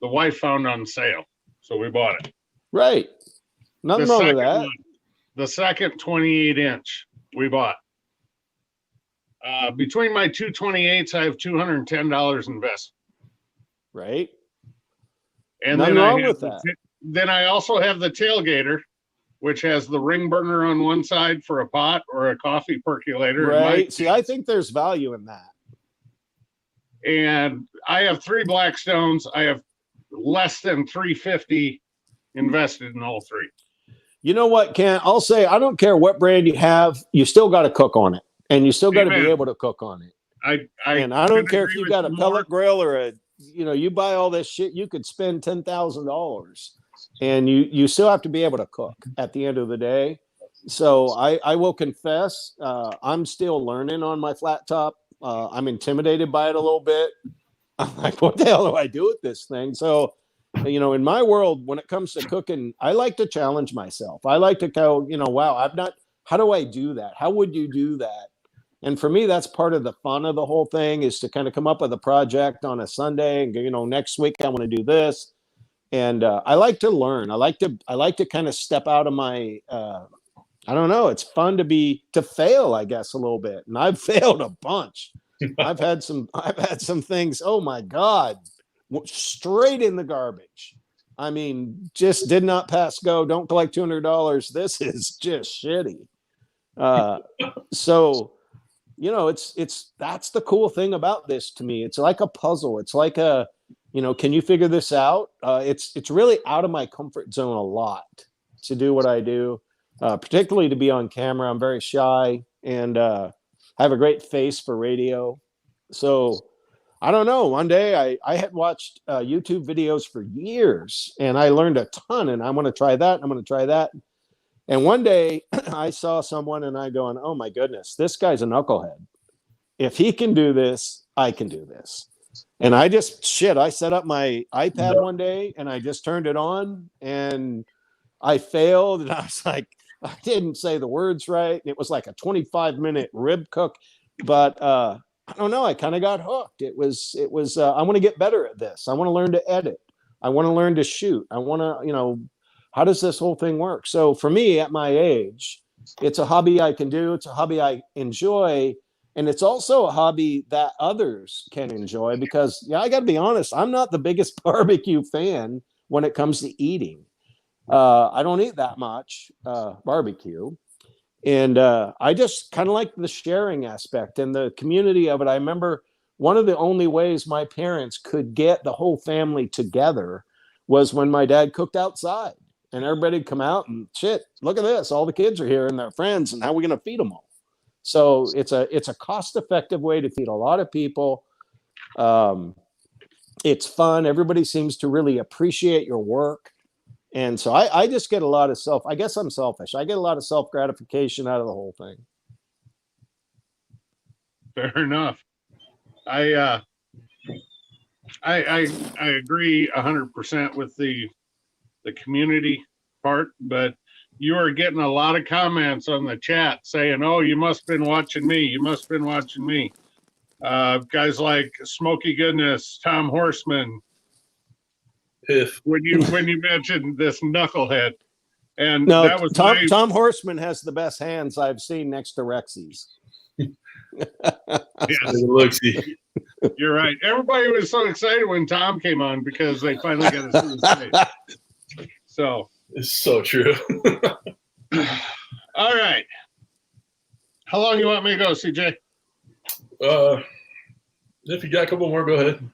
the wife found on sale, so we bought it. Right. Nothing wrong with that. The second 28-inch we bought. Between my two 28s, I have $210 invested. Right. And nothing wrong with that. Then I also have the tailgater, which has the ring burner on one side for a pot or a coffee percolator. Right. See, I think there's value in that. And I have 3 Blackstones. I have less than 350 invested in all three. You know what, Ken? I'll say I don't care what brand you have, you still got to cook on it, and you still got to be able to cook on it. And I don't care if you got a pellet grill or a, you buy all this shit, you could spend $10,000, and you still have to be able to cook at the end of the day. So I will confess, I'm still learning on my flat top. I'm intimidated by it a little bit. I'm like, what the hell do I do with this thing? So, in my world, when it comes to cooking, I like to challenge myself. I like to go, wow, how do I do that? How would you do that? And for me, that's part of the fun of the whole thing, is to kind of come up with a project on a Sunday and go, next week I want to do this. And I like to learn. I like to kind of step out of my, I don't know. It's fun to fail, I guess, a little bit. And I've failed a bunch. I've had some things. Oh my God, straight in the garbage. I mean, just did not pass go. Don't collect $200. This is just shitty. So, that's the cool thing about this to me. It's like a puzzle. It's like can you figure this out? It's really out of my comfort zone a lot to do what I do, particularly to be on camera. I'm very shy, and I have a great face for radio. So I don't know. One day I had watched YouTube videos for years, and I learned a ton, and I'm going to try that. I'm going to try that. And one day I saw someone, and I going, oh my goodness, this guy's a knucklehead. If he can do this, I can do this. And I set up my iPad one day, and I just turned it on, and I failed. And I was like, I didn't say the words right. It was like a 25-minute rib cook, but I don't know. I kind of got hooked. It was, I want to get better at this. I want to learn to edit. I want to learn to shoot. I want to, how does this whole thing work? So for me, at my age, it's a hobby I can do. It's a hobby I enjoy. And it's also a hobby that others can enjoy, because I got to be honest, I'm not the biggest barbecue fan when it comes to eating. I don't eat that much barbecue. And I just kind of like the sharing aspect and the community of it. I remember one of the only ways my parents could get the whole family together was when my dad cooked outside, and everybody'd come out and shit, look at this. All the kids are here and their friends, and how are we going to feed them all? So it's a cost-effective way to feed a lot of people. It's fun. Everybody seems to really appreciate your work. And so I just get a lot of I guess I'm selfish. I get a lot of self-gratification out of the whole thing. Fair enough. I agree 100% with the community part, but you are getting a lot of comments on the chat saying, oh, you must have been watching me. You must have been watching me. Guys like SmokeyGoodness, Tom Horseman, when you mentioned this knucklehead, and no, that was Tom Horseman has the best hands I've seen next to Rexy's. Yes. You're right. Everybody was so excited when Tom came on because they finally got to see his face. So it's so true. All right. How long you want me to go, CJ? If you got a couple more, go ahead.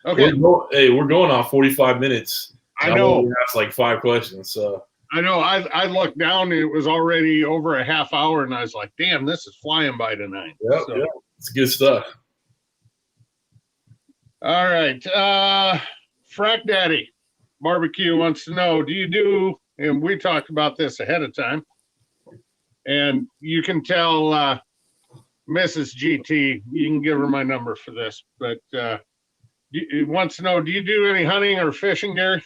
Okay. We're going off 45 minutes. I know. We asked like 5 questions. So I know. I looked down and it was already over a half hour, and I was like, "Damn, this is flying by tonight." Yep, it's good stuff. All right, Frack Daddy Barbecue wants to know: do you do? And we talked about this ahead of time, and you can tell Mrs. GT. You can give her my number for this, but he wants to know: do you do any hunting or fishing, Gary?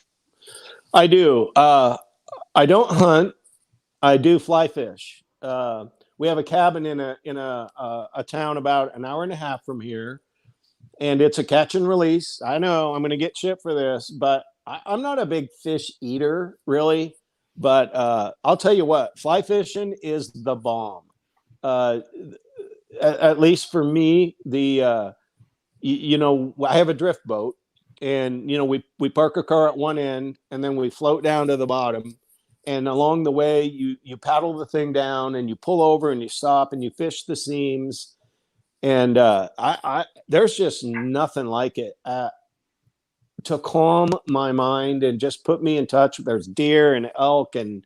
I do. I don't hunt. I do fly fish. We have a cabin in a town about an hour and a half from here, and it's a catch and release. I know I'm going to get shit for this, but I'm not a big fish eater, really. But I'll tell you what, fly fishing is the bomb. At least for me, I have a drift boat, and we park a car at one end, and then we float down to the bottom. And along the way, you paddle the thing down, and you pull over, and you stop, and you fish the seams. And there's just nothing like it. to calm my mind and just put me in touch. There's deer and elk, and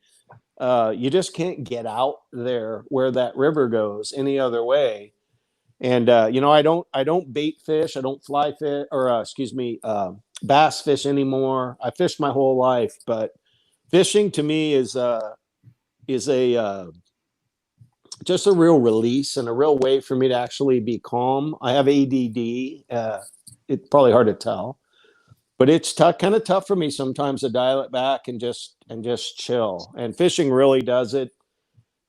you just can't get out there where that river goes any other way. And I don't bait fish, I don't fly fish, or bass fish anymore. I fished my whole life, but fishing to me is a just a real release and a real way for me to actually be calm. I have ADD. It's probably hard to tell, but it's kind of tough for me sometimes to dial it back and just chill. And fishing really does it.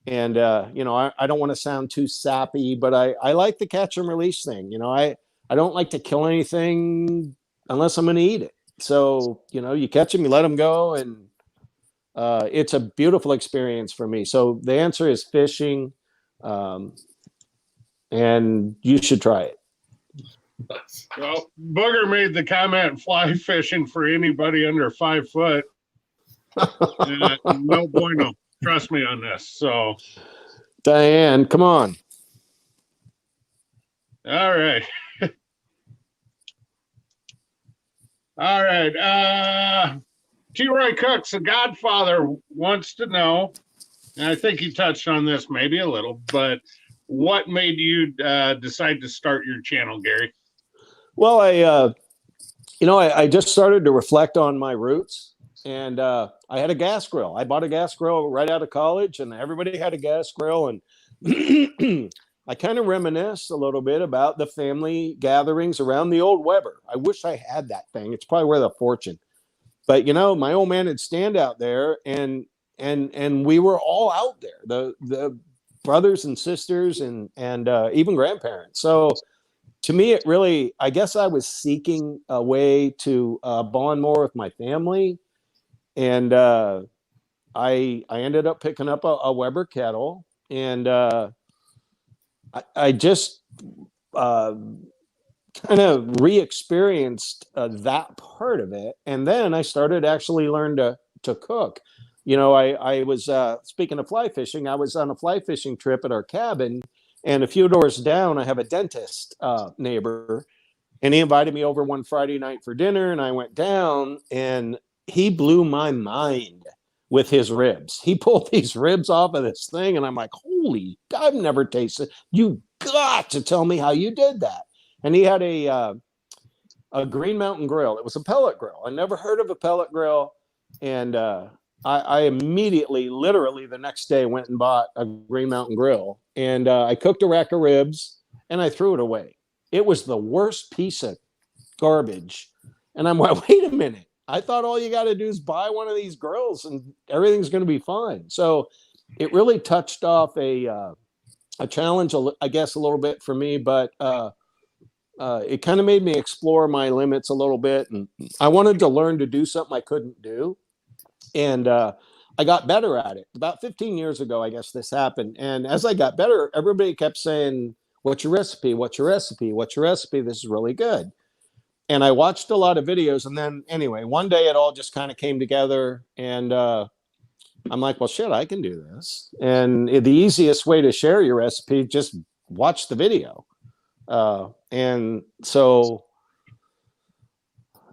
And I don't want to sound too sappy, but I like the catch and release thing. I don't like to kill anything unless I'm going to eat it. So you catch them, you let them go, and it's a beautiful experience for me. So the answer is fishing, and you should try it. Well, Booger made the comment, fly fishing for anybody under 5 foot. No bueno. Trust me on this. So, Diane, come on. All right. All right. T-Roy Cooks, the Godfather, wants to know, and I think he touched on this maybe a little, but what made you decide to start your channel, Gary? Well, I just started to reflect on my roots, and I had a gas grill. I bought a gas grill right out of college, and everybody had a gas grill, and I kind of reminisce a little bit about the family gatherings around the old Weber. I wish I had that thing. It's probably worth a fortune. But my old man would stand out there, and we were all out there, the brothers and sisters and even grandparents. So to me, it really, I guess I was seeking a way to bond more with my family, and I ended up picking up a Weber kettle, and I just kind of re-experienced that part of it, and then I started actually learn to cook. I was speaking of fly fishing, I was on a fly fishing trip at our cabin, and a few doors down I have a dentist neighbor, and he invited me over one Friday night for dinner, and I went down, and he blew my mind with his ribs. He pulled these ribs off of this thing, and I'm like, holy, I've never tasted. You got to tell me how you did that. And he had a Green Mountain grill. It was a pellet grill. I never heard of a pellet grill. And I immediately, literally the next day, went and bought a Green Mountain grill. And I cooked a rack of ribs, and I threw it away. It was the worst piece of garbage. And I'm like, wait a minute. I thought all you got to do is buy one of these grills and everything's going to be fine. So it really touched off a challenge, I guess, a little bit for me, but it kind of made me explore my limits a little bit. And I wanted to learn to do something I couldn't do. And I got better at it. About 15 years ago, I guess this happened. And as I got better, everybody kept saying, what's your recipe? What's your recipe? What's your recipe? This is really good. And I watched a lot of videos. And then anyway, one day it all just kind of came together. And I'm like, well, shit, I can do this. And the easiest way to share your recipe, just watch the video. And so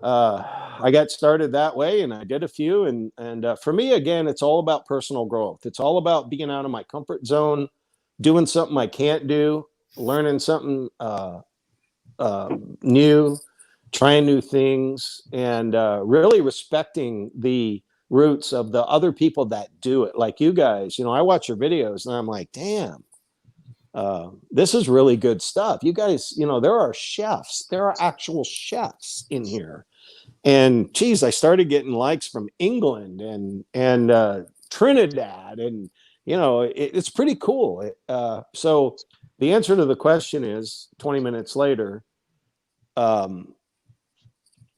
I got started that way, and I did a few. And for me, again, it's all about personal growth. It's all about being out of my comfort zone, doing something I can't do, learning something new, trying new things, and really respecting the roots of the other people that do it. Like you guys, I watch your videos and I'm like, damn, this is really good stuff. You guys, there are chefs, there are actual chefs in here. And geez, I started getting likes from England and Trinidad, and it's pretty cool. So the answer to the question is 20 minutes later,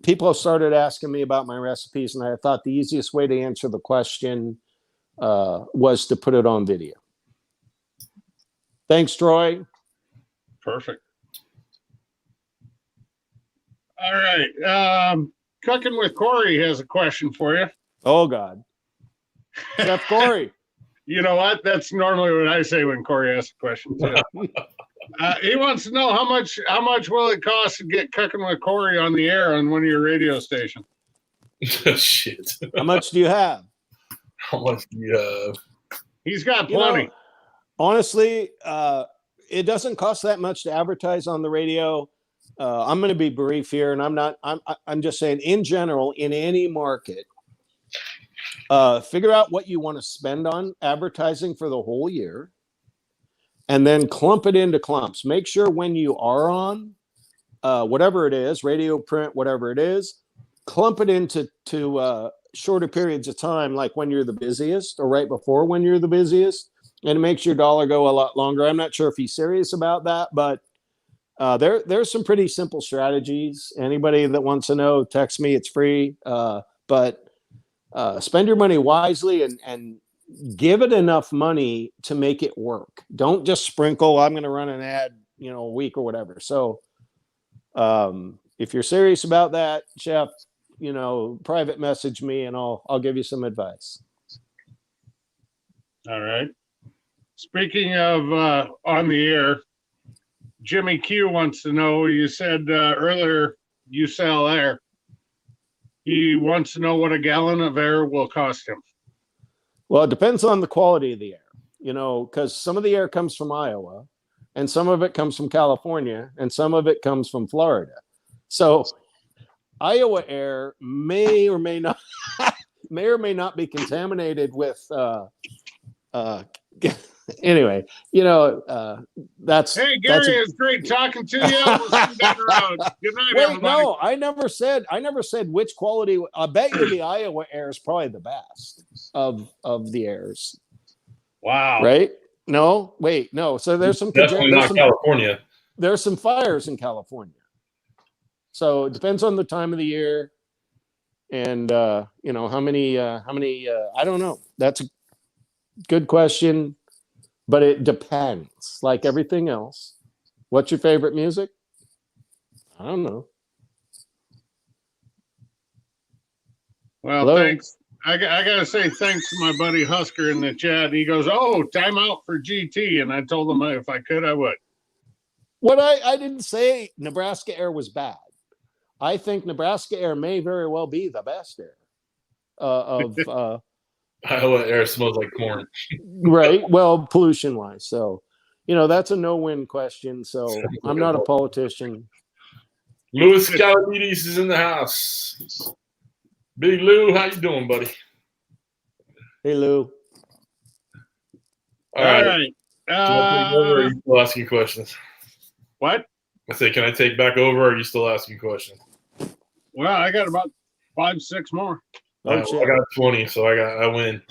people started asking me about my recipes, and I thought the easiest way to answer the question was to put it on video. Thanks, Troy. Perfect. All right. Cooking with Corey has a question for you. Oh, God. Chef Corey. You know what? That's normally what I say when Corey asks a question, too. He wants to know how much will it cost to get Cooking with Corey on the air on one of your radio stations? Shit. How much do you have? How much do you have? He's got You know, plenty. honestly, it doesn't cost that much to advertise on the radio. I'm going to be brief here, and I'm just saying in general, in any market, figure out what you want to spend on advertising for the whole year, and then clump it into clumps. Make sure when you are on, whatever it is, radio, print, whatever it is, clump it into shorter periods of time, like when you're the busiest or right before when you're the busiest, and it makes your dollar go a lot longer. I'm not sure if he's serious about that, but there's some pretty simple strategies. Anybody that wants to know, text me. It's free. But spend your money wisely and give it enough money to make it work. Don't just sprinkle. I'm going to run an ad, a week or whatever. So if you're serious about that, Chef, private message me and I'll give you some advice. All right. Speaking of on the air, Jimmy Q wants to know, you said earlier you sell air. He wants to know what a gallon of air will cost him. Well, it depends on the quality of the air, because some of the air comes from Iowa and some of it comes from California and some of it comes from Florida. So Iowa air may or may not be contaminated with anyway, that's Hey Gary, it's great talking to you. We'll see you down the road. Good night, wait, everybody. no, I never said which quality. I bet you the Iowa air is probably the best of the airs. Wow. Right? No, wait, no. So there's some Definitely not California. There's some fires in California. So it depends on the time of the year and how many I don't know. That's a good question, but it depends. Like everything else. What's your favorite music? I don't know. Well, Hello? thanks. I gotta say thanks to my buddy Husker in the chat. He goes, "Oh, time out for GT," and I told him if I could, I would. What I didn't say Nebraska air was bad. I think Nebraska air may very well be the best air of Iowa air smells like corn. right. Well, pollution wise. So, that's a no-win question. So I'm not a politician. Louis Scalavides is in the house. Big Lou, how you doing, buddy? Hey, Lou. All right. right. Can I take over, or are you still asking questions? What? I say, can I take back over, or are you still asking questions? Well, I got about 5-6 more. All right, well, I got 20, so I win.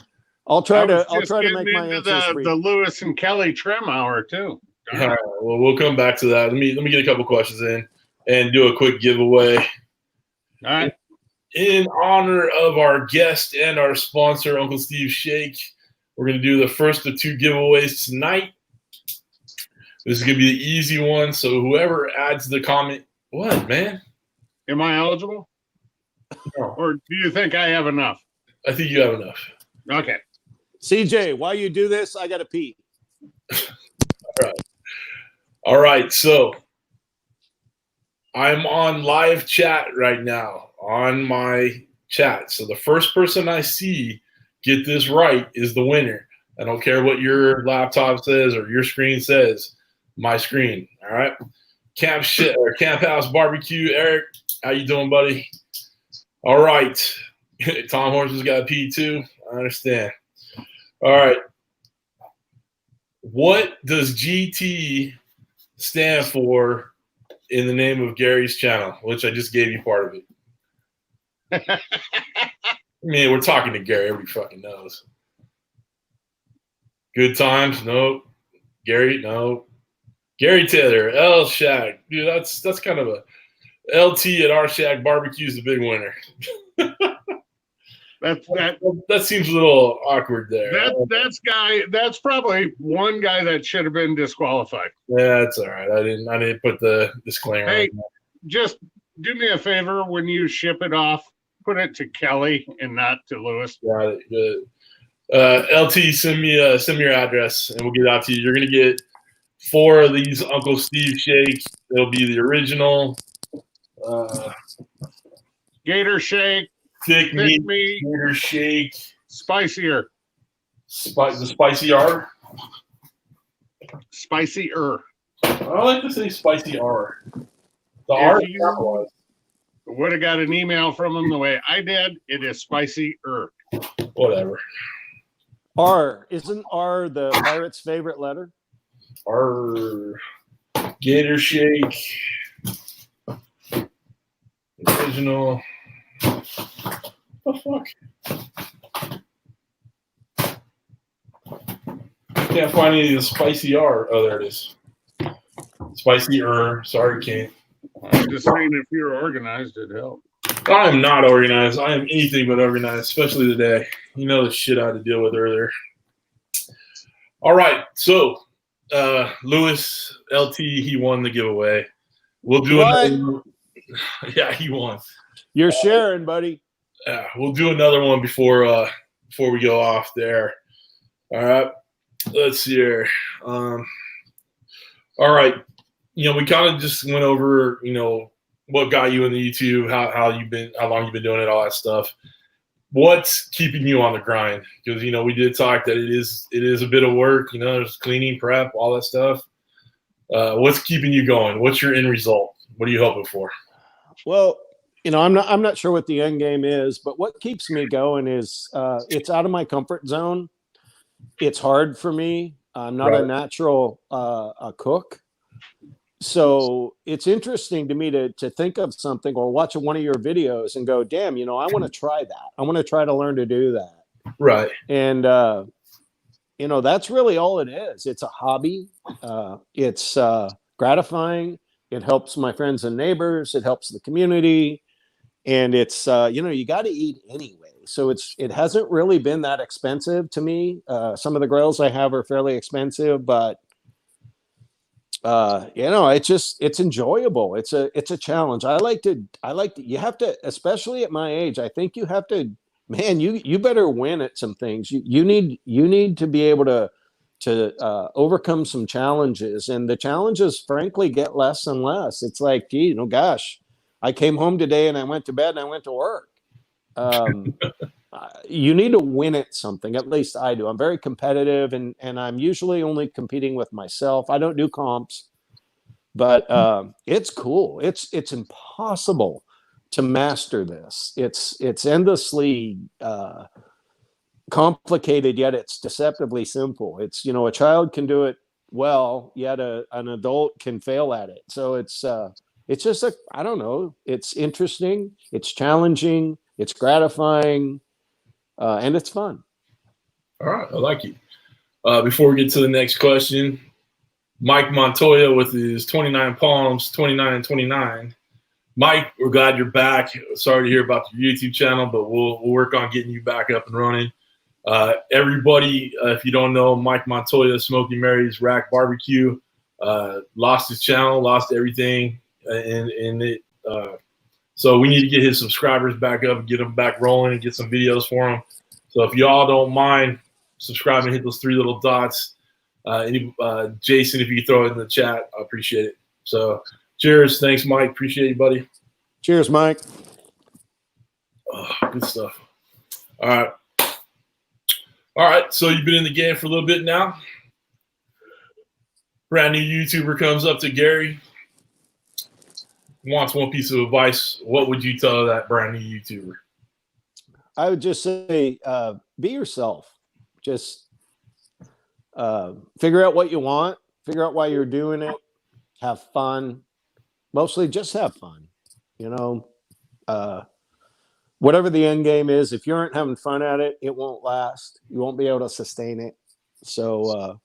I'll try to getting make my into answers brief. the Lewis and Kelly trim hour too. All right, well, we'll come back to that. Let me get a couple questions in and do a quick giveaway. All right. In honor of our guest and our sponsor, Uncle Steve's Shake, we're going to do the first of 2 giveaways tonight. This is going to be the easy one, so whoever adds the comment. What, man? Am I eligible? No. Or do you think I have enough? I think you have enough. Okay. CJ, while you do this, I got to pee. All right, so I'm on live chat right now on my chat. So the first person I see get this right is the winner. I don't care what your laptop says or your screen says. My screen. All right. Camp House Barbecue. Eric, how you doing, buddy? All right. Tom Horton's got a P too. I understand. All right. What does GT stand for in the name of Gary's channel, which I just gave you part of it? I mean, we're talking to Gary. Everybody fucking knows. Good times? Nope. Gary? No. Gary Taylor, L Shag. Dude, that's kind of a LT at our Shag Barbecue is the big winner. That seems a little awkward there. That's probably one guy that should have been disqualified. Yeah, that's all right. I didn't put the disclaimer. Hey, just do me a favor when you ship it off, put it to Kelly and not to Lewis. Got it. Good. LT, send me your address and we'll get it out to you. You're gonna get 4 of these Uncle Steve shakes. It'll be the original Gator shake, thick meat, meat gator shake. spicier. The spicy R. Spicier. I like to say spicy R. The R is capitalized. Would have got an email from him the way I did. It is spicier. Whatever. R. Isn't R the pirate's favorite letter? R. Gator shake. Original. What the fuck? Can't find any of the spicy R. Oh, there it is. Spicy R. Sorry, Kate. I'm just saying, if you're organized, it'd help. I am not organized. I am anything but organized, especially today. You know the shit I had to deal with earlier. All right, so Lewis LT, he won the giveaway. We'll do another. Yeah, he won. You're sharing, buddy. Yeah, we'll do another one before we go off there. All right, let's see here. All right, we kind of just went over, what got you into YouTube, how long you've been doing it, all that stuff. What's keeping you on the grind? Because we did talk that it is a bit of work. There's cleaning, prep, all that stuff. What's keeping you going? What's your end result? What are you hoping for? Well, I'm not sure what the end game is, but what keeps me going is it's out of my comfort zone. It's hard for me. I'm not a natural cook. So it's interesting to me to think of something or watch one of your videos and go, damn, I want to try that. I want to try to learn to do that. Right. And, that's really all it is. It's a hobby. It's gratifying. It helps my friends and neighbors. It helps the community. And it's, you got to eat anyway. So it hasn't really been that expensive to me. Some of the grills I have are fairly expensive, but it's enjoyable. It's a challenge. I like to, you have to, especially at my age, I think you have to, man, you better win at some things. You need to be able to overcome some challenges, and the challenges frankly get less and less. It's like, gee, gosh, I came home today and I went to bed and I went to work. You need to win at something. At least I do. I'm very competitive, and I'm usually only competing with myself. I don't do comps, but it's cool. It's impossible to master this. It's endlessly complicated, yet it's deceptively simple. It's a child can do it well, yet an adult can fail at it. So it's just I don't know. It's interesting. It's challenging. It's gratifying. And it's fun. All right, I like it. Before we get to the next question, Mike Montoya with his 29 palms, 29. Mike, we're glad you're back. Sorry to hear about your YouTube channel, but we'll work on getting you back up and running. Everybody, if you don't know, Mike Montoya, Smoky Mary's Rack Barbecue, lost his channel, lost everything, and it. So we need to get his subscribers back up and get them back rolling and get some videos for him. So if y'all don't mind, subscribe and hit those 3 little dots. Jason, if you could throw it in the chat, I appreciate it. So cheers. Thanks, Mike. Appreciate you, buddy. Cheers, Mike. Oh, good stuff. All right. So you've been in the game for a little bit now. Brand new YouTuber comes up to Gary, wants one piece of advice. What would you tell that brand new YouTuber? I would just say, be yourself. Just figure out what you want. Figure out why you're doing it. Have fun. Mostly just have fun. Whatever the end game is, if you aren't having fun at it, it won't last. You won't be able to sustain it. So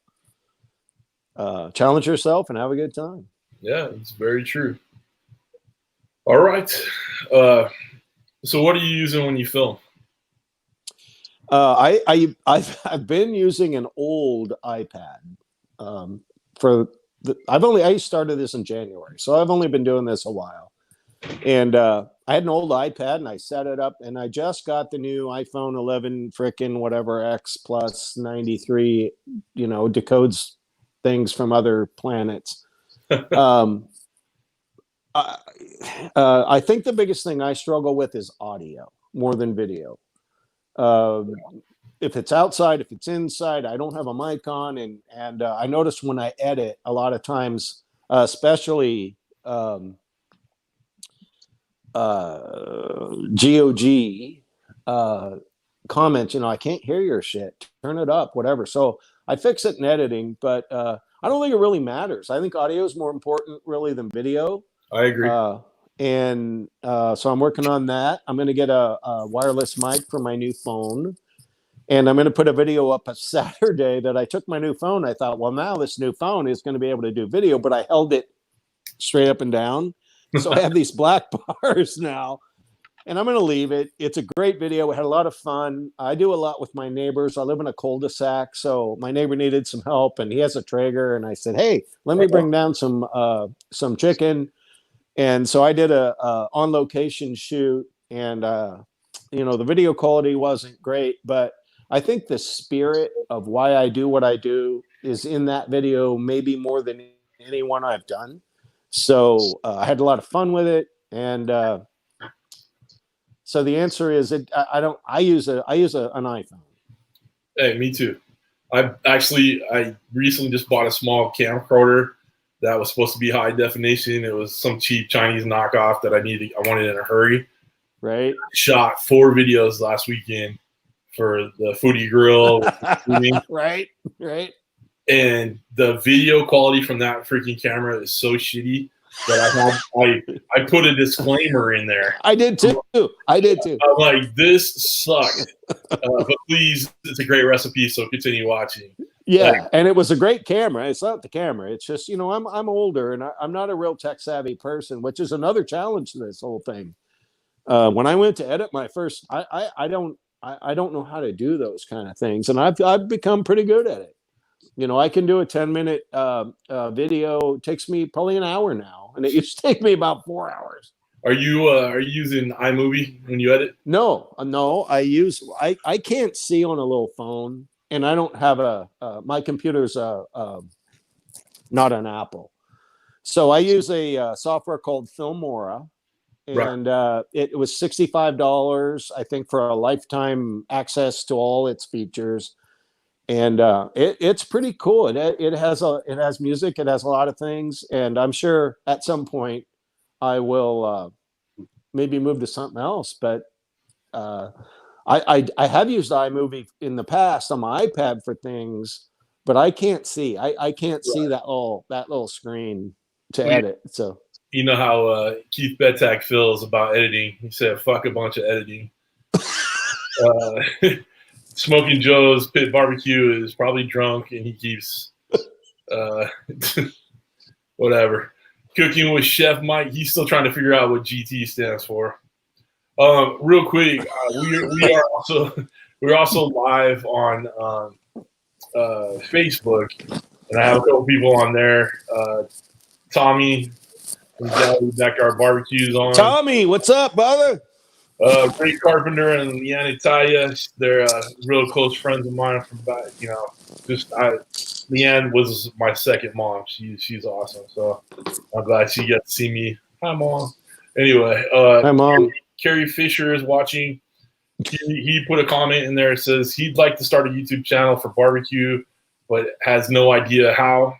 challenge yourself and have a good time. Yeah, it's very true. All right. So what are you using when you film? I've been using an old iPad I started this in January, so I've only been doing this a while. And I had an old iPad and I set it up, and I just got the new iPhone 11 frickin' whatever X plus 93, decodes things from other planets. I think the biggest thing I struggle with is audio more than video. If it's outside, if it's inside, I don't have a mic on, and I notice when I edit, a lot of times, especially GOG comments, I can't hear your shit. Turn it up, whatever. So I fix it in editing, but I don't think it really matters. I think audio is more important really than video. I agree. So I'm working on that. I'm going to get a wireless mic for my new phone. And I'm going to put a video up a Saturday that I took my new phone. I thought, well, now this new phone is going to be able to do video, but I held it straight up and down. So I have these black bars now, and I'm going to leave it. It's a great video. We had a lot of fun. I do a lot with my neighbors. I live in a cul-de-sac, so my neighbor needed some help, and he has a Traeger. And I said, hey, let me bring down some chicken. And so I did a on-location shoot, and the video quality wasn't great, but I think the spirit of why I do what I do is in that video, maybe more than any one I've done. So I had a lot of fun with it, and so the answer is I use an iPhone. Hey, me too. I recently just bought a small camcorder that was supposed to be high definition. It was some cheap Chinese knockoff that I wanted in a hurry. Right. Shot 4 videos last weekend for the foodie grill. Right. And the video quality from that freaking camera is so shitty that I put a disclaimer in there. I did too. I'm like, this sucked. But please, it's a great recipe, so continue watching. Yeah, and it was a great camera. It's not the camera. It's just, I'm older, and I'm not a real tech-savvy person, which is another challenge to this whole thing. When I went to edit my first, I don't know how to do those kind of things, and I've become pretty good at it. I can do a 10-minute video. It takes me probably an hour now, and it used to take me about 4 hours. Are you using iMovie when you edit? No. I can't see on a little phone, and I don't have my computer's not an Apple, so I use a software called Filmora. And it was $65, I think, for a lifetime access to all its features. And it's pretty cool. It has music. It has a lot of things. And I'm sure at some point I will maybe move to something else. But I have used iMovie in the past on my iPad for things, but I can't see. I can't see that little screen to edit. So. You know how Keith Bettag feels about editing. He said, fuck a bunch of editing. Smoking Joe's Pit BBQ is probably drunk, and he keeps whatever. Cooking with Chef Mike, he's still trying to figure out what GT stands for. Real quick, we're also live on Facebook, and I have a couple people on there. Tommy from Backyard Barbecues on. Tommy, what's up, brother? Ray Carpenter and Leanne Italia, they're real close friends of mine from back. Leanne was my second mom. She's awesome. So I'm glad she got to see me. Hi, Mom. Anyway, hi, Mom. Carrie Fisher is watching. He put a comment in there that says he'd like to start a YouTube channel for barbecue, but has no idea how.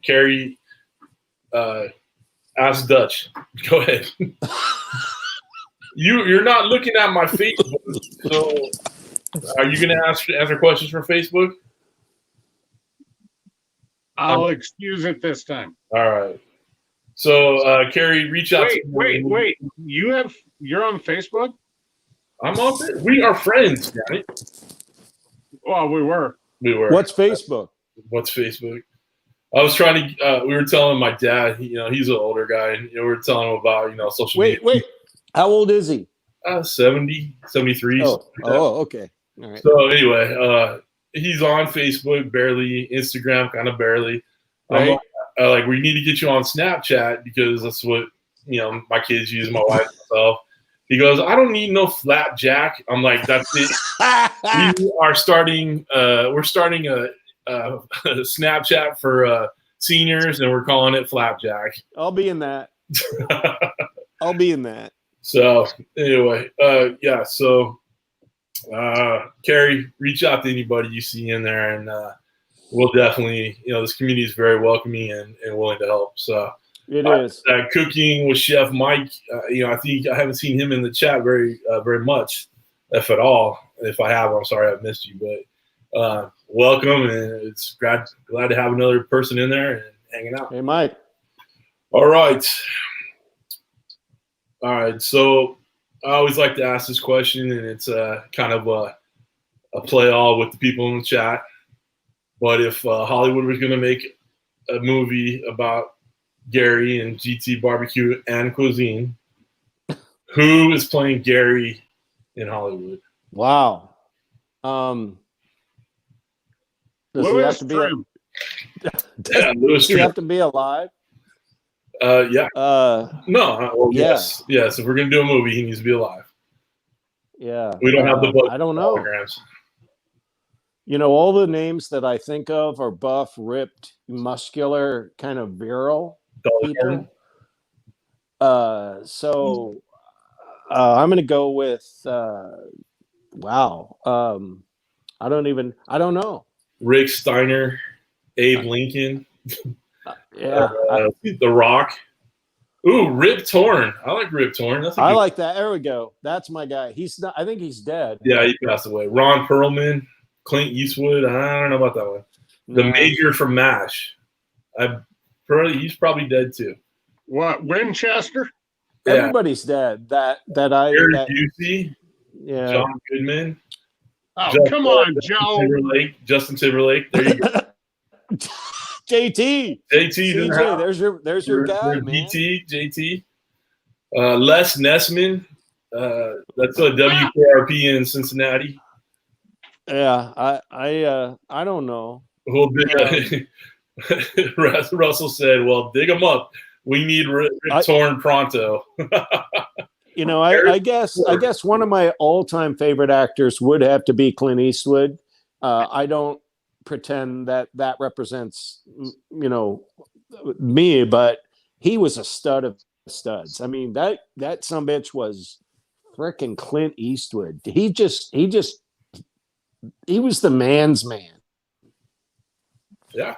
Carrie, ask Dutch. Go ahead. You're not looking at my Facebook, so are you going to answer questions from Facebook? I'll excuse it this time. All right. So, Carrie, reach out. Wait. You're on Facebook? I'm on there. We are friends, right? Well, we were. What's Facebook? I was trying to. We were telling my dad. He's an older guy, and we were telling him about social media. Wait. How old is he? 70, 73. Oh, okay. All right. So anyway, he's on Facebook barely, Instagram kind of barely. Right. We need to get you on Snapchat because that's what my kids use, my wife, myself. He goes, I don't need no flapjack. I'm like, that's it. We are starting. We're starting a Snapchat for seniors, and we're calling it Flapjack. I'll be in that. I'll be in that. So anyway, yeah. So Carrie, reach out to anybody you see in there, and we'll definitely, this community is very welcoming and willing to help. So it is. Cooking with Chef Mike. I think I haven't seen him in the chat very much, if at all. If I have, I'm sorry I've missed you, but welcome, and it's glad to have another person in there and hanging out. Hey, Mike. All right. So I always like to ask this question, and it's kind of a play all with the people in the chat. But if Hollywood was going to make a movie about Gary and GT Barbecue and Cuisine, who is playing Gary in Hollywood? Wow. Does he have to be? Does he have to be alive? Yeah. No. Yes. Yes. If we're gonna do a movie, he needs to be alive. Yeah. We don't have the book. I don't know. Holograms. All the names that I think of are buff, ripped, muscular, kind of virile people. So I'm gonna go with. Wow. I don't know. Rick Steiner, Abe Lincoln. Yeah. The Rock. Ooh, Rip Torn. I like Rip Torn. I like that. There we go. That's my guy. He's not. I think he's dead. Yeah, he passed away. Ron Perlman, Clint Eastwood. I don't know about that one. The Major from MASH. He's probably dead too. What, Winchester? Yeah. Everybody's dead. Busey. Yeah. John Goodman. Oh, come on, Joe. Justin Timberlake. There you go. JT. CJ, there's your guy, man. JT. Les Nessman. That's a WKRP in Cincinnati. Yeah, I don't know. Well, Russell said, "Well, dig them up. We need Rip Torn pronto." I guess one of my all-time favorite actors would have to be Clint Eastwood. I don't pretend that represents, me, but he was a stud of studs. I mean, that sumbitch was freaking Clint Eastwood. He was the man's man. Yeah.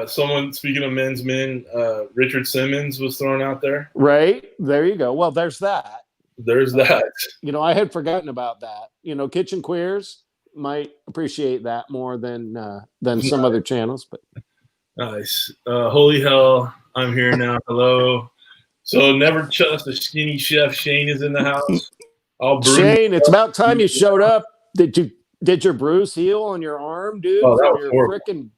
Someone, speaking of men's men, Richard Simmons was thrown out there. Right. There you go. Well, there's that. I had forgotten about that. Kitchen Queers might appreciate that more than some other channels, but nice. Holy hell, I'm here now. Hello. So never trust a skinny chef. Shane is in the house. Shane, it's about time you showed up. Did your bruise heal on your arm, dude? Oh, that was horrible. Freaking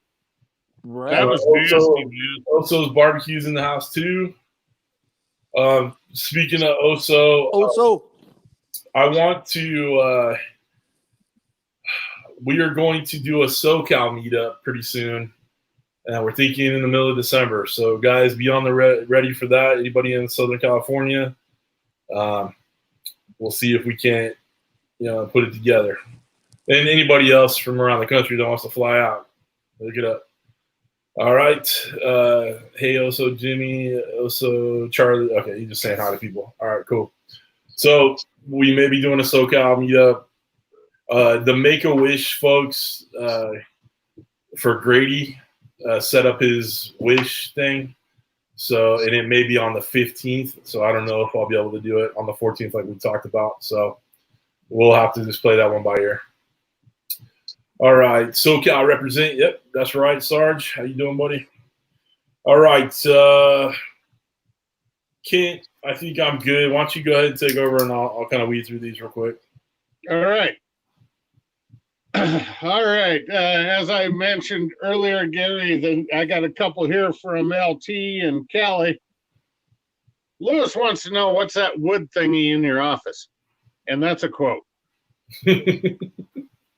that was nasty, man. Oso's barbecues in the house too. Speaking of Oso, I want to. We are going to do a SoCal meetup pretty soon, and we're thinking in the middle of December. So, guys, be on the ready for that. Anybody in Southern California, we'll see if we can't, put it together. And anybody else from around the country that wants to fly out, look it up. All right. Hey, Oso, Jimmy, Oso, Charlie. Okay, you're just saying hi to people. All right, cool. So we may be doing a SoCal meetup. The Make-A-Wish folks for Grady set up his wish thing. So, and it may be on the 15th. So I don't know if I'll be able to do it on the 14th like we talked about. So we'll have to just play that one by ear. All right, SoCal represent. Yep, that's right, Sarge. How you doing, buddy? All right, Kent, I think I'm good. Why don't you go ahead and take over, and I'll kind of weed through these real quick. All right. All right. As I mentioned earlier, Gary, I got a couple here from LT and Callie. Lewis wants to know, what's that wood thingy in your office? And that's a quote.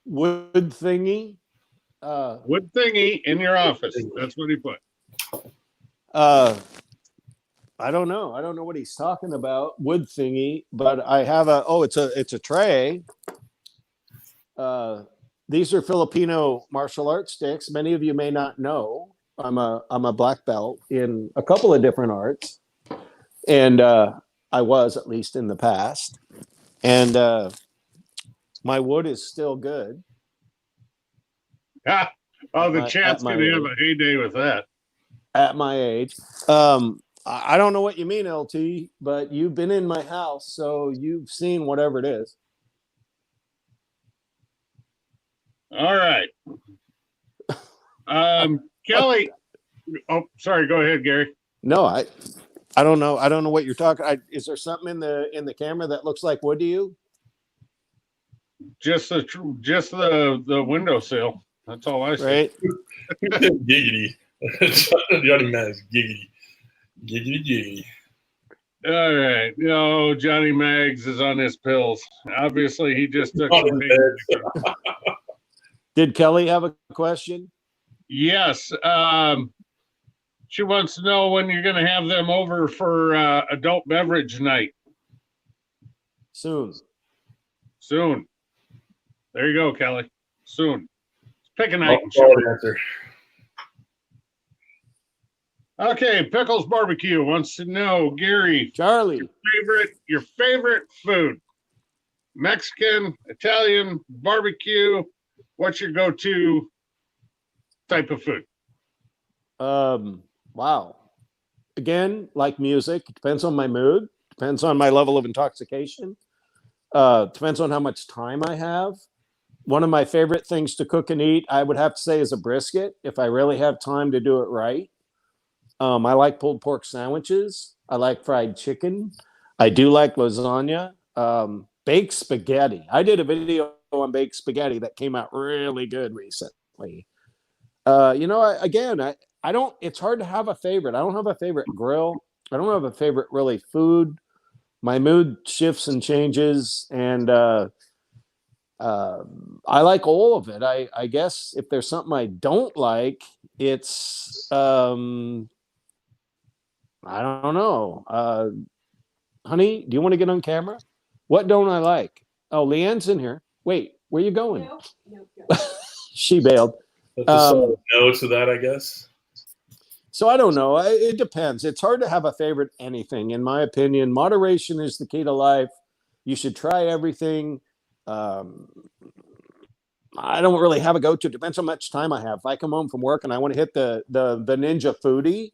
Wood thingy? Wood thingy in your office. That's what he put. I don't know. I don't know what he's talking about. Wood thingy, but I have it's a tray. these are Filipino martial arts sticks. Many of you may not know I'm a black belt in a couple of different arts, and I was, at least in the past. And my wood is still good. Oh, the chat's going to have a heyday with that. At my age. I don't know what you mean, LT, but you've been in my house, so you've seen whatever it is. All right. Kelly. Oh, sorry. Go ahead, Gary. No, I don't know. I don't know what you're talking. Is there something in the camera that looks like wood to you? Just the windowsill. That's all I see. Right. Giggity. Johnny Mag's giggity. Giggity giggity. All right. No, Johnny Maggs is on his pills. Obviously, he just took. Did Kelly have a question? Yes. She wants to know when you're going to have them over for adult beverage night. Soon. There you go, Kelly. Soon. Pick a night. Answer. Okay, Pickles Barbecue wants to know, Gary, Charlie, your favorite food, Mexican, Italian, barbecue. What's your go-to type of food? Wow. Again, like music, it depends on my mood, depends on my level of intoxication, depends on how much time I have. One of my favorite things to cook and eat, I would have to say, is a brisket, if I really have time to do it right. I like pulled pork sandwiches. I like fried chicken. I do like lasagna. Baked spaghetti. I did a video on baked spaghetti that came out really good recently. I don't, it's hard to have a favorite. I don't have a favorite grill. I don't have a favorite really food. My mood shifts and changes, and I like all of it. I guess if there's something I don't like, it's I don't know. Honey, do you want to get on camera? What don't I like? Oh, Leanne's in here. Wait, where you going? No. She bailed. No to that, I guess. So I don't know. It depends. It's hard to have a favorite anything, in my opinion. Moderation is the key to life. You should try everything. I don't really have a go-to. Depends how much time I have. If I come home from work and I want to hit the Ninja Foodie,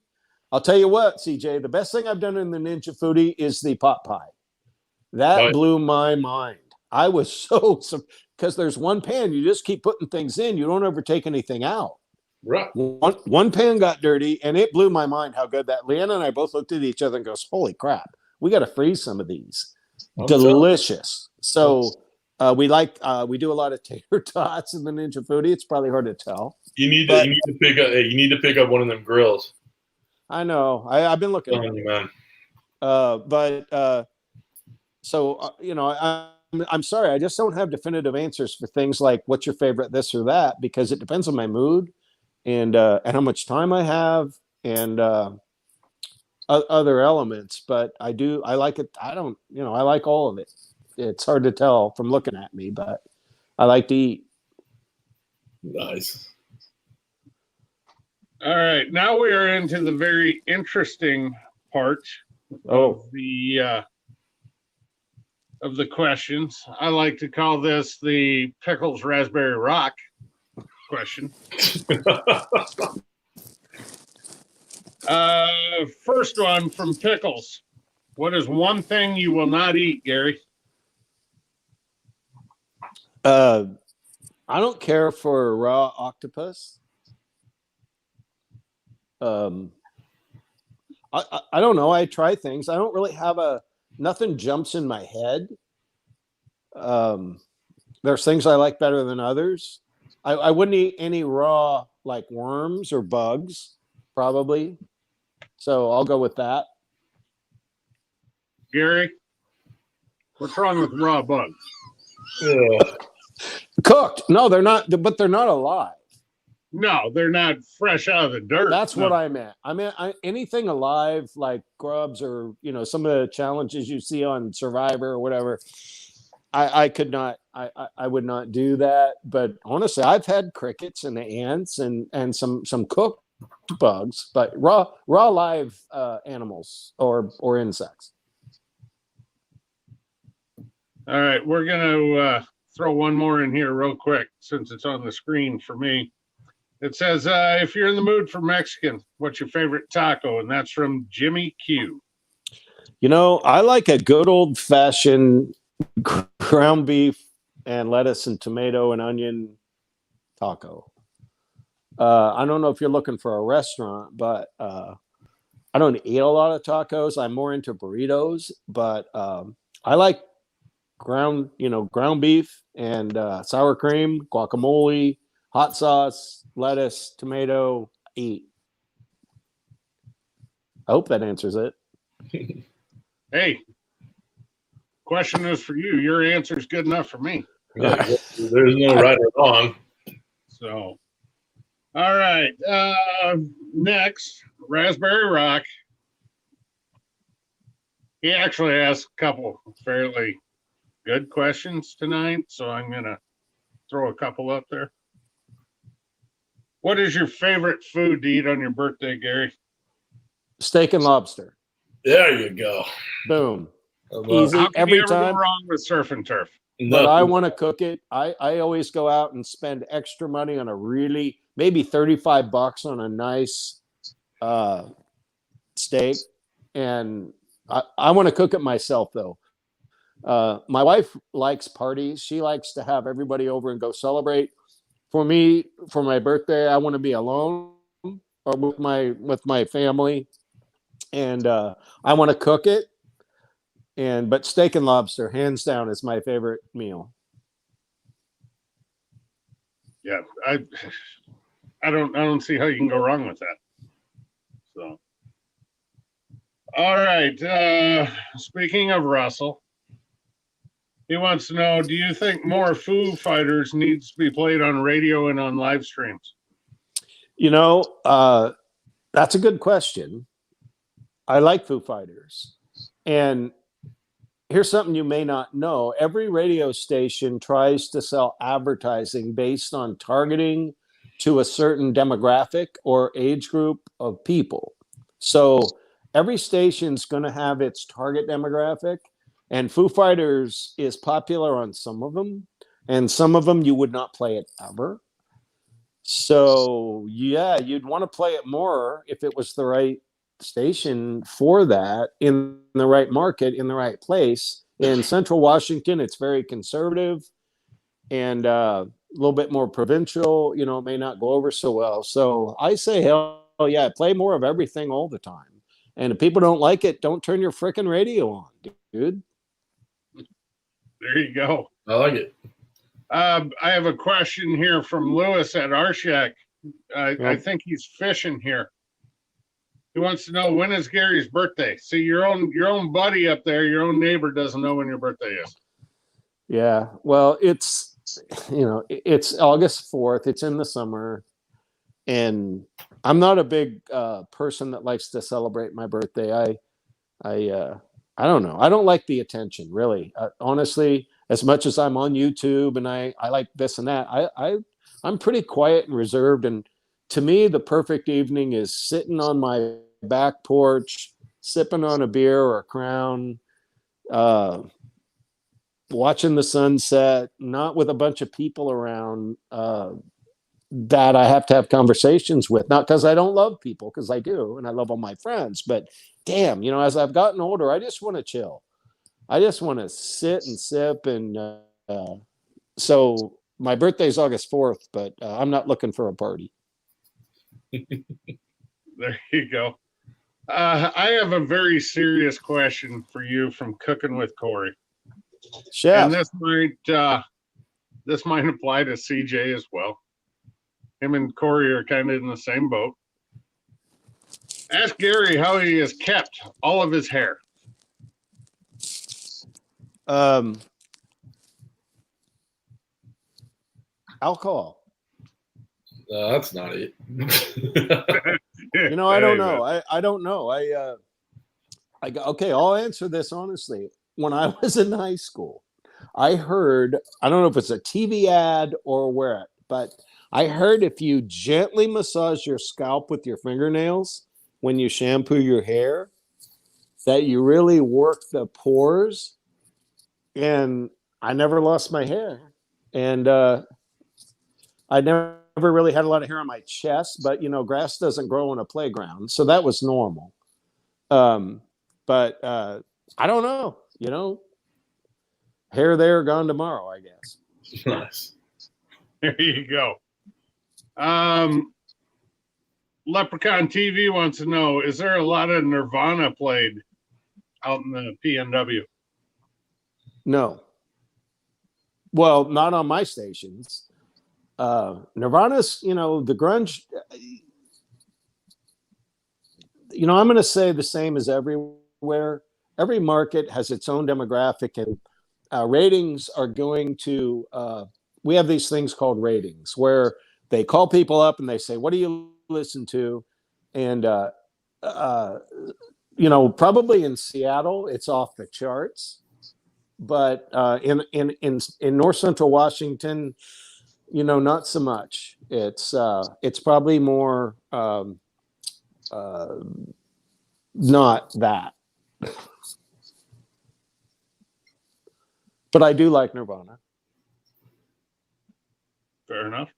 I'll tell you what, CJ, the best thing I've done in the Ninja Foodie is the pot pie. That blew my mind. I was so because there's one pan, you just keep putting things in, you don't ever take anything out. Right. One pan got dirty, and it blew my mind how good that. Leanna and I both looked at each other and goes, "Holy crap, we got to freeze some of these." Delicious. So we do a lot of tater tots in the Ninja Foodie. It's probably hard to tell. You need to pick up one of them grills. I know. I've been looking at you, man. I'm sorry. I just don't have definitive answers for things like what's your favorite this or that, because it depends on my mood and how much time I have and other elements. But I like it. I like all of it. It's hard to tell from looking at me, but I like to eat. Nice. All right, now we are into the very interesting part of the questions. I like to call this the Pickles Raspberry Rock question. First one from Pickles. What is one thing you will not eat, Gary? I don't care for raw octopus. I don't know. I try things. I don't really have nothing jumps in my head. There's things I like better than others. I wouldn't eat any raw like worms or bugs, probably. So I'll go with that. Gary, what's wrong with raw bugs? Cooked. No, they're not, but they're not alive. No, they're not fresh out of the dirt. That's what I meant. I mean, anything alive, like grubs or, some of the challenges you see on Survivor or whatever, I could not. I would not do that. But honestly, I've had crickets and ants and some cooked bugs, but raw live animals or insects. All right, we're gonna throw one more in here real quick since it's on the screen for me. It says, if you're in the mood for Mexican, what's your favorite taco? And that's from Jimmy Q. You know, I like a good old fashioned ground beef and lettuce and tomato and onion taco. I don't know if you're looking for a restaurant, but I don't eat a lot of tacos. I'm more into burritos, but I like ground beef and sour cream, guacamole, hot sauce, lettuce, tomato, eat. I hope that answers it. Hey, question is for you. Your answer is good enough for me. Yeah, there's no right or wrong. So, all right. Next, Raspberry Rock. He actually asked a couple fairly good questions tonight, so I'm going to throw a couple up there. What is your favorite food to eat on your birthday, Gary? Steak and lobster. There you go. Boom. Easy. How can every you ever time. go wrong with surf and turf? But I want to cook it. I always go out and spend extra money on a really maybe $35 on a nice steak, and I want to cook it myself though. My wife likes parties. She likes to have everybody over and go celebrate. For me, for my birthday, I want to be alone or with my family, and I want to cook it. But steak and lobster, hands down, is my favorite meal. Yeah, I don't see how you can go wrong with that. So, all right. Speaking of Russell, he wants to know: do you think more Foo Fighters needs to be played on radio and on live streams? You know, that's a good question. I like Foo Fighters, and here's something you may not know. Every radio station tries to sell advertising based on targeting to a certain demographic or age group of people. So every station's going to have its target demographic, and Foo Fighters is popular on some of them, and some of them you would not play it ever. So yeah, you'd want to play it more if it was the right station for that, in the right market, in the right place. In Central Washington, it's very conservative and a little bit more provincial. You know, it may not go over so well. So I say, hell yeah, play more of everything all the time. And if people don't like it, don't turn your freaking radio on, dude. There you go. I like it. I have a question here from Lewis at Arshak. I think he's fishing here. He wants to know, when is Gary's birthday? See, your own buddy up there, your own neighbor doesn't know when your birthday is. Yeah, well, it's August 4th. It's in the summer, and I'm not a big person that likes to celebrate my birthday. I don't know. I don't like the attention, really. Honestly, as much as I'm on YouTube and I like this and that, I'm pretty quiet and reserved. And to me, the perfect evening is sitting on my back porch, sipping on a beer or a Crown, watching the sunset, not with a bunch of people around that I have to have conversations with. Not because I don't love people, because I do, and I love all my friends. But damn, as I've gotten older, I just want to chill. I just want to sit and sip. And so my birthday's August 4th, but I'm not looking for a party. There you go. I have a very serious question for you from Cooking with Corey. Chef. And this might apply to CJ as well. Him and Corey are kind of in the same boat. Ask Gary how he has kept all of his hair. Alcohol. That's not it. I don't know. I don't know. Okay, I'll answer this honestly. When I was in high school, I heard, I don't know if it's a TV ad or where, but I heard if you gently massage your scalp with your fingernails when you shampoo your hair, that you really work the pores. And I never lost my hair. And I never really had a lot of hair on my chest, but grass doesn't grow on a playground. So that was normal. But I don't know, hair there, gone tomorrow, I guess. Nice. There you go. Leprechaun TV wants to know, is there a lot of Nirvana played out in the PNW? No. Well, not on my stations. Nirvana's, the grunge, I'm going to say the same as everywhere. Every market has its own demographic, and ratings are going to, we have these things called ratings where they call people up and they say, what do you listen to? And, probably in Seattle, it's off the charts. But in North Central Washington, not so much. It's probably more not that. But I do like Nirvana. Fair enough.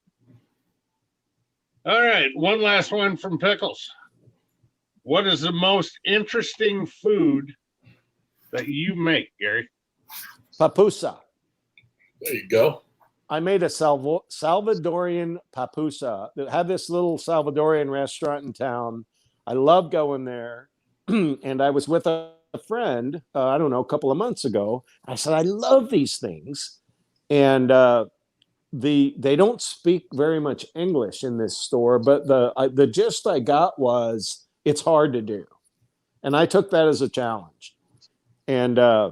All right, one last one from Pickles. What is the most interesting food that you make, Gary? Papusa. There you go. I made a Salvadorian papusa. It had this little Salvadorian restaurant in town. I love going there. And I was with a friend, I don't know, a couple of months ago. I said, I love these things. And they don't speak very much English in this store, but the gist I got was it's hard to do. And I took that as a challenge. And I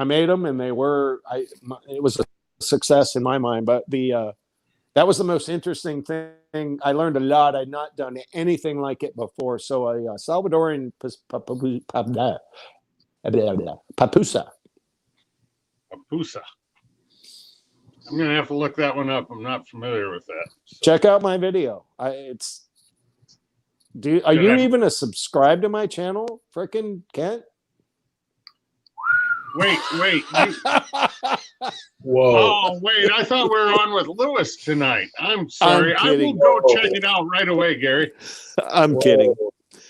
made them, and it was a success in my mind. But that was the most interesting thing. I learned a lot. I'd not done anything like it before. So a Salvadorian papusa. Papusa. I'm gonna have to look that one up. I'm not familiar with that. So. Check out my video. Are you even a subscribe to my channel, frickin' Kent? Wait. Whoa. Oh, wait. I thought we were on with Lewis tonight. I'm sorry. I will go check it out right away, Gary. I'm kidding.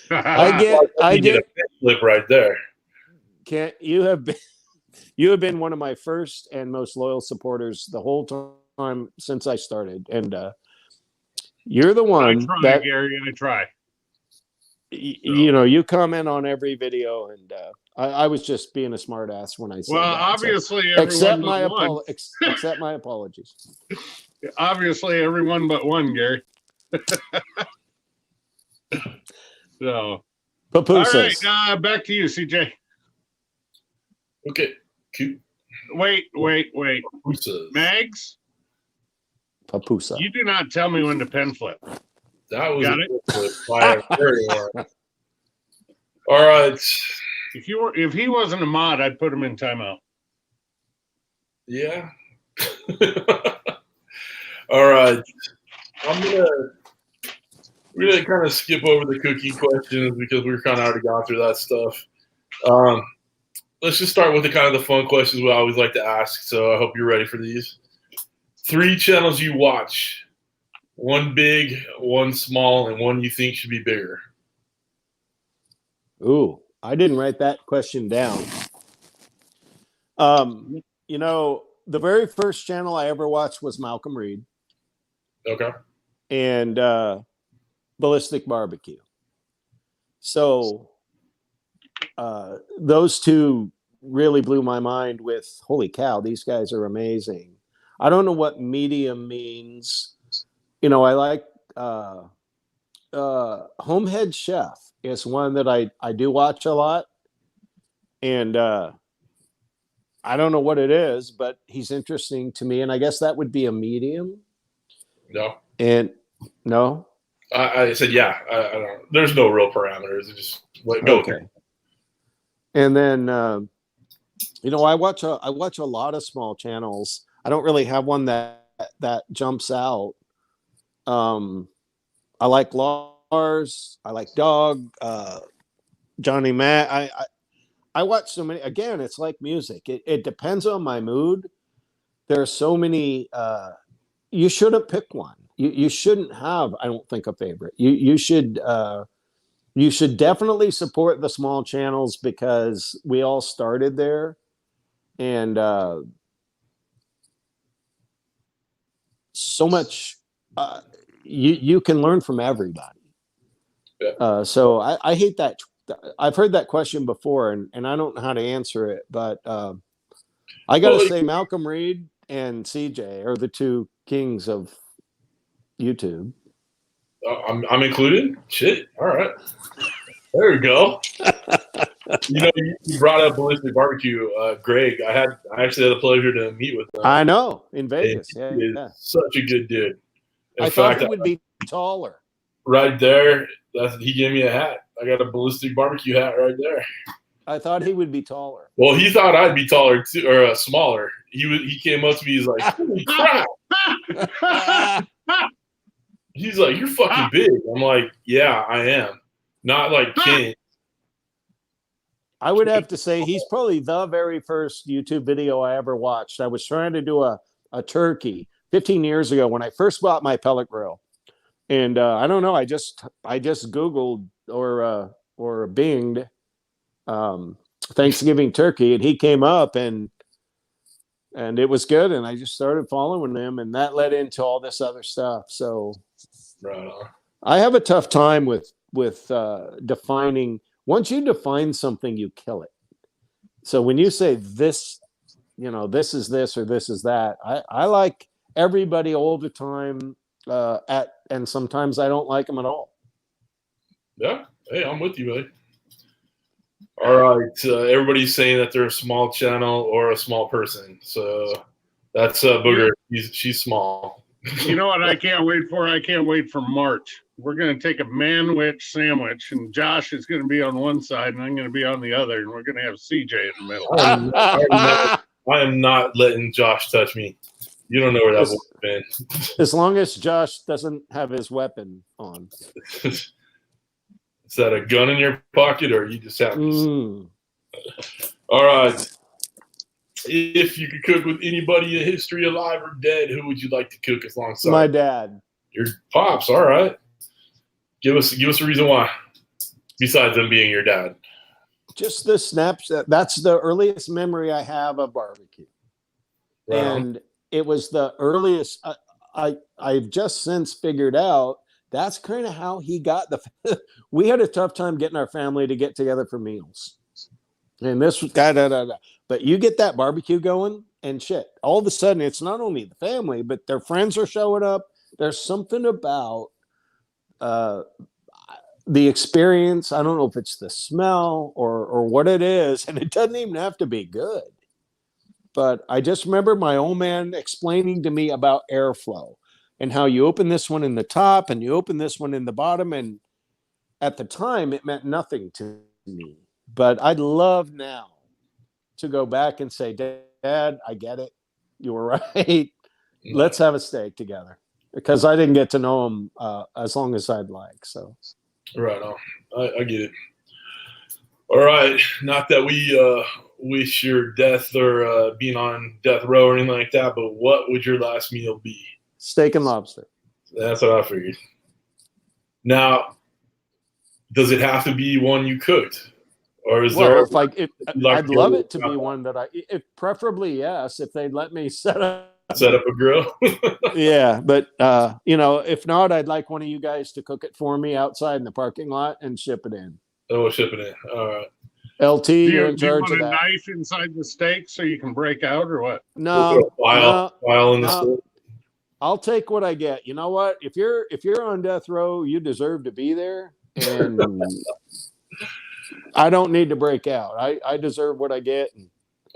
I get a flip right there. Kent, you have been one of my first and most loyal supporters the whole time since I started. And you're the one Gary, I try. You comment on every video, and I was just being a smart ass when I said well, that. Obviously, so, everyone accept my apologies. Obviously, everyone but one, Gary. So, Papusas. All right, back to you, CJ. Okay, cute. Wait. Papusas. Mags? Papusa. You do not tell me when to pen flip. That was Got a it? good flip by everyone. All right. If he wasn't a mod, I'd put him in timeout. Yeah. All right. We're gonna kind of skip over the cooking questions because we're kind of already gone through that stuff. Let's just start with the fun questions we always like to ask. So I hope you're ready for these. 3 channels you watch. 1 big, 1 small, and 1 you think should be bigger. Ooh, I didn't write that question down. The very first channel I ever watched was Malcolm Reed. Okay. And Ballistic Barbecue. So those 2 really blew my mind with, holy cow, these guys are amazing. I don't know what medium means. I like Homehead Chef is one that I do watch a lot. And I don't know what it is, but he's interesting to me. And I guess that would be a medium. No. And no? I said, yeah. I don't. There's no real parameters. It just go okay. And then I watch a lot of small channels. I don't really have one that jumps out. I like Lars. I like Dog. Johnny Matt. I watch so many. Again, it's like music. It depends on my mood. There are so many. You shouldn't pick one. You shouldn't have, I don't think, a favorite. You should definitely support the small channels because we all started there, and so much you can learn from everybody. Yeah. So I hate that. I've heard that question before, and I don't know how to answer it, but I got to say Malcolm Reed and CJ are the two kings of YouTube. I'm included. Shit. All right. There we go. You brought up Ballistic Barbecue, Greg. I actually had the pleasure to meet with him. I know, in Vegas. Yeah. Such a good dude. I thought he would be taller. Right there, he gave me a hat. I got a Ballistic Barbecue hat right there. I thought he would be taller. Well, he thought I'd be taller too, or smaller. He came up to me. He's like, "Holy crap!" He's like, "You're fucking big." I'm like, "Yeah, I am." Not like king. I would have to say he's probably the very first YouTube video I ever watched. I was trying to do a turkey 15 years ago when I first bought my pellet grill. And I don't know. I just Googled or binged Thanksgiving turkey, and he came up, and it was good. And I just started following him, and that led into all this other stuff. So Right on. I have a tough time with defining. Once you define something, you kill it. So when you say this, this is this or this is that, I like everybody all the time. And sometimes I don't like them at all. Yeah. Hey, I'm with you, buddy. All right. Everybody's saying that they're a small channel or a small person. So that's Booger. She's small. You know what I can't wait for? I can't wait for March. We're going to take a man-wich sandwich, and Josh is going to be on one side, and I'm going to be on the other, and we're going to have CJ in the middle. I am not letting Josh touch me. You don't know where that would have been. As long as Josh doesn't have his weapon on. Is that a gun in your pocket, or you just have All right. If you could cook with anybody in history, alive or dead, who would you like to cook alongside? My dad. Your pops. All right. Give us a reason why, besides them being your dad. Just the snapshot. That's the earliest memory I have of barbecue. Right. And it was the earliest. I've just since figured out that's kind of how he got we had a tough time getting our family to get together for meals. And this was but you get that barbecue going and shit. All of a sudden, it's not only the family, but their friends are showing up. There's something about the experience. I don't know if it's the smell or what it is, and it doesn't even have to be good. But I just remember my old man explaining to me about airflow and how you open this one in the top and you open this one in the bottom. And at the time, it meant nothing to me. But I'd love now to go back and say, Dad, I get it. You were right. Let's have a steak together. Because I didn't get to know him as long as I'd like. So, right on. I get it. All right. Not that we wish your death or being on death row or anything like that, but what would your last meal be? Steak and lobster. That's what I figured. Now, does it have to be one you cooked? Or is there? I'd love it to be one that preferably yes, if they'd let me set up a grill. Yeah, but if not, I'd like one of you guys to cook it for me outside in the parking lot and ship it in. Oh, ship it in. All right. LT, you're in charge do you of want that. a knife inside the steak so you can break out, or what? No, file in the steak. I'll take what I get. You know what? If you're on death row, you deserve to be there, and I don't need to break out. I deserve what I get.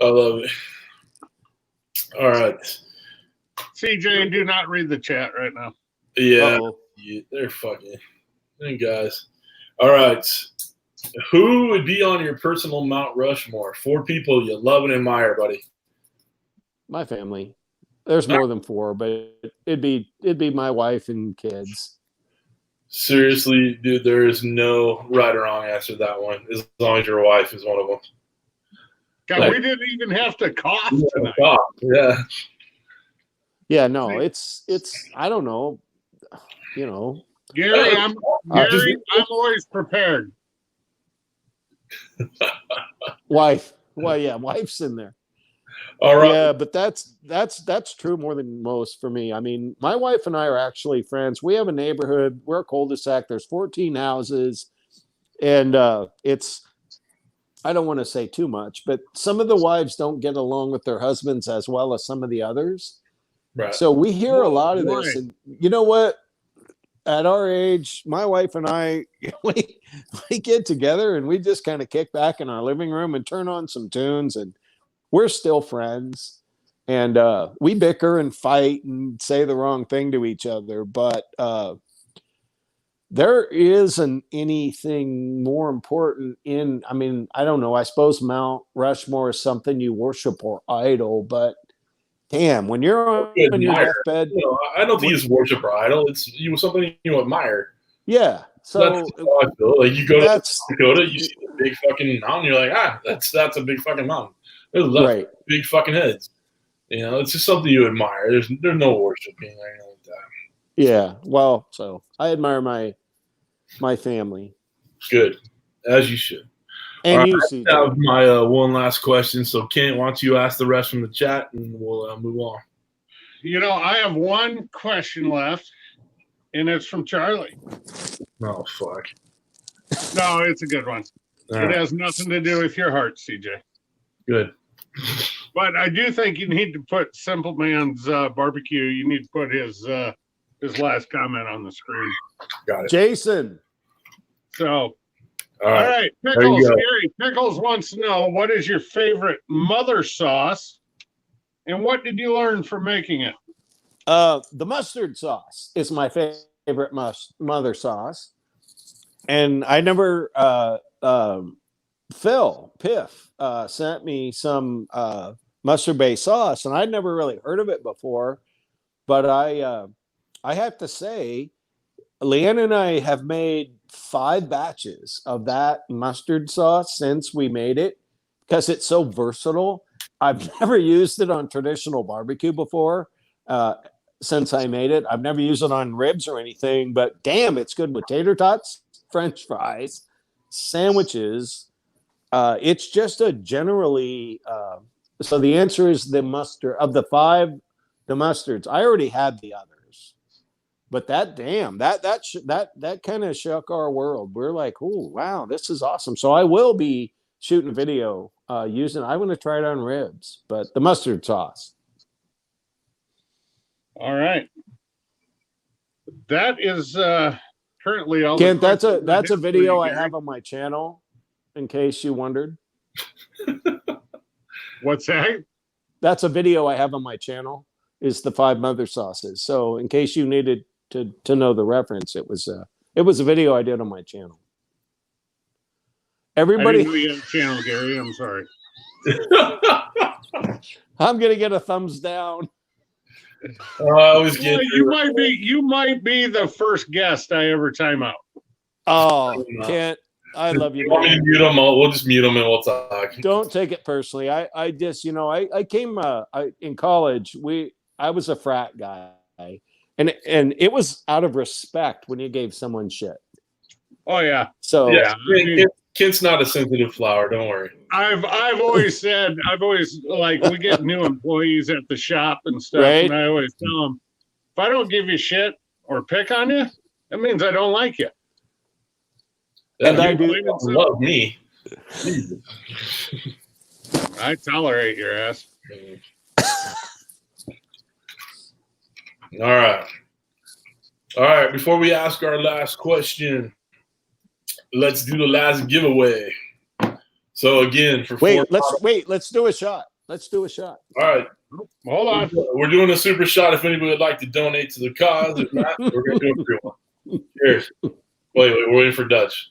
I love it. All right. CJ, do not read the chat right now. Yeah, they're fucking guys. All right. Who would be on your personal Mount Rushmore? 4 people you love and admire, buddy. My family. There's more than 4, but it'd be my wife and kids. Seriously, dude, there is no right or wrong answer to that one, as long as your wife is one of them. God, Like, we didn't even have to cough tonight. Yeah. Yeah, no, it's I don't know, you know. Gary, I'm always prepared. Wife. Well, yeah, wife's in there. All right. Yeah, but that's true more than most for me. I mean, my wife and I are actually friends. We have a neighborhood. We're a cul-de-sac. There's 14 houses, and it's. I don't want to say too much, but some of the wives don't get along with their husbands as well as some of the others. Right. So we hear a lot of this, and you know what? At our age, my wife and I, we get together and we just kind of kick back in our living room and turn on some tunes, and we're still friends. And we bicker and fight and say the wrong thing to each other, but there isn't anything more important in, I mean, I don't know. I suppose Mount Rushmore is something you worship or idol, but damn, when you're on your deathbed, you know, I don't think it's worship or idol. It's something you admire. Yeah. So that's how I feel. Like you go to Dakota, you see a big fucking mountain, you're like, that's a big fucking mountain. There's right. Big fucking heads. You know, it's just something you admire. There's no worshiping or anything like that. Yeah. Well, so I admire my family. Good, as you should. And right, you see. I have my one last question. So, Kent, why don't you ask the rest from the chat, and we'll move on. You know, I have one question left, and it's from Charlie. Oh, fuck. No, it's a good one. It has nothing to do with your heart, CJ. Good. But I do think you need to put Simple Man's barbecue. You need to put his last comment on the screen. Got it. Jason. So, all right. Pickles. Gary Pickles wants to know, what is your favorite mother sauce, and what did you learn from making it? The mustard sauce is my favorite mother sauce. And I never, Phil Piff sent me some mustard-based sauce, and I'd never really heard of it before. But I have to say, Leanne and I have made 5 batches of that mustard sauce since we made it, because it's so versatile. I've never used it on traditional barbecue before. Since I made it, I've never used it on ribs or anything, but damn, it's good with tater tots, French fries, sandwiches. It's just a generally, so the answer is the mustard. Of the 5, the mustards. I already had the others, but that kind of shook our world. We're like, oh wow, this is awesome. So I will be shooting a video using. I want to try it on ribs, but the mustard sauce. All right, that is currently all. Kent, that's a video I have on my channel, in case you wondered. What's that? That's a video I have on my channel. Is the 5 mother sauces. So in case you needed to know the reference, it was a video I did on my channel. Everybody, I didn't know you had a channel, Gary. I'm sorry. I'm gonna get a thumbs down. You might be the first guest I ever time out. Oh, Kent, I love you. Want me to mute them? We'll just mute them and we'll talk. Don't take it personally. I just, I came in college. I was a frat guy, and it was out of respect when you gave someone shit. Oh yeah. So yeah, Kent's not a sensitive flower. Don't worry. I've always like, we get new employees at the shop and stuff, right? And I always tell them, if I don't give you shit or pick on you, that means I don't like you. And I do love me. I tolerate your ass. All right. Before we ask our last question, let's do the last giveaway. So again, let's do a shot. All right. Hold on. We're doing a super shot if anybody would like to donate to the cause. If not, we're going to do a free one. Cheers. Wait, we're waiting for Dutch.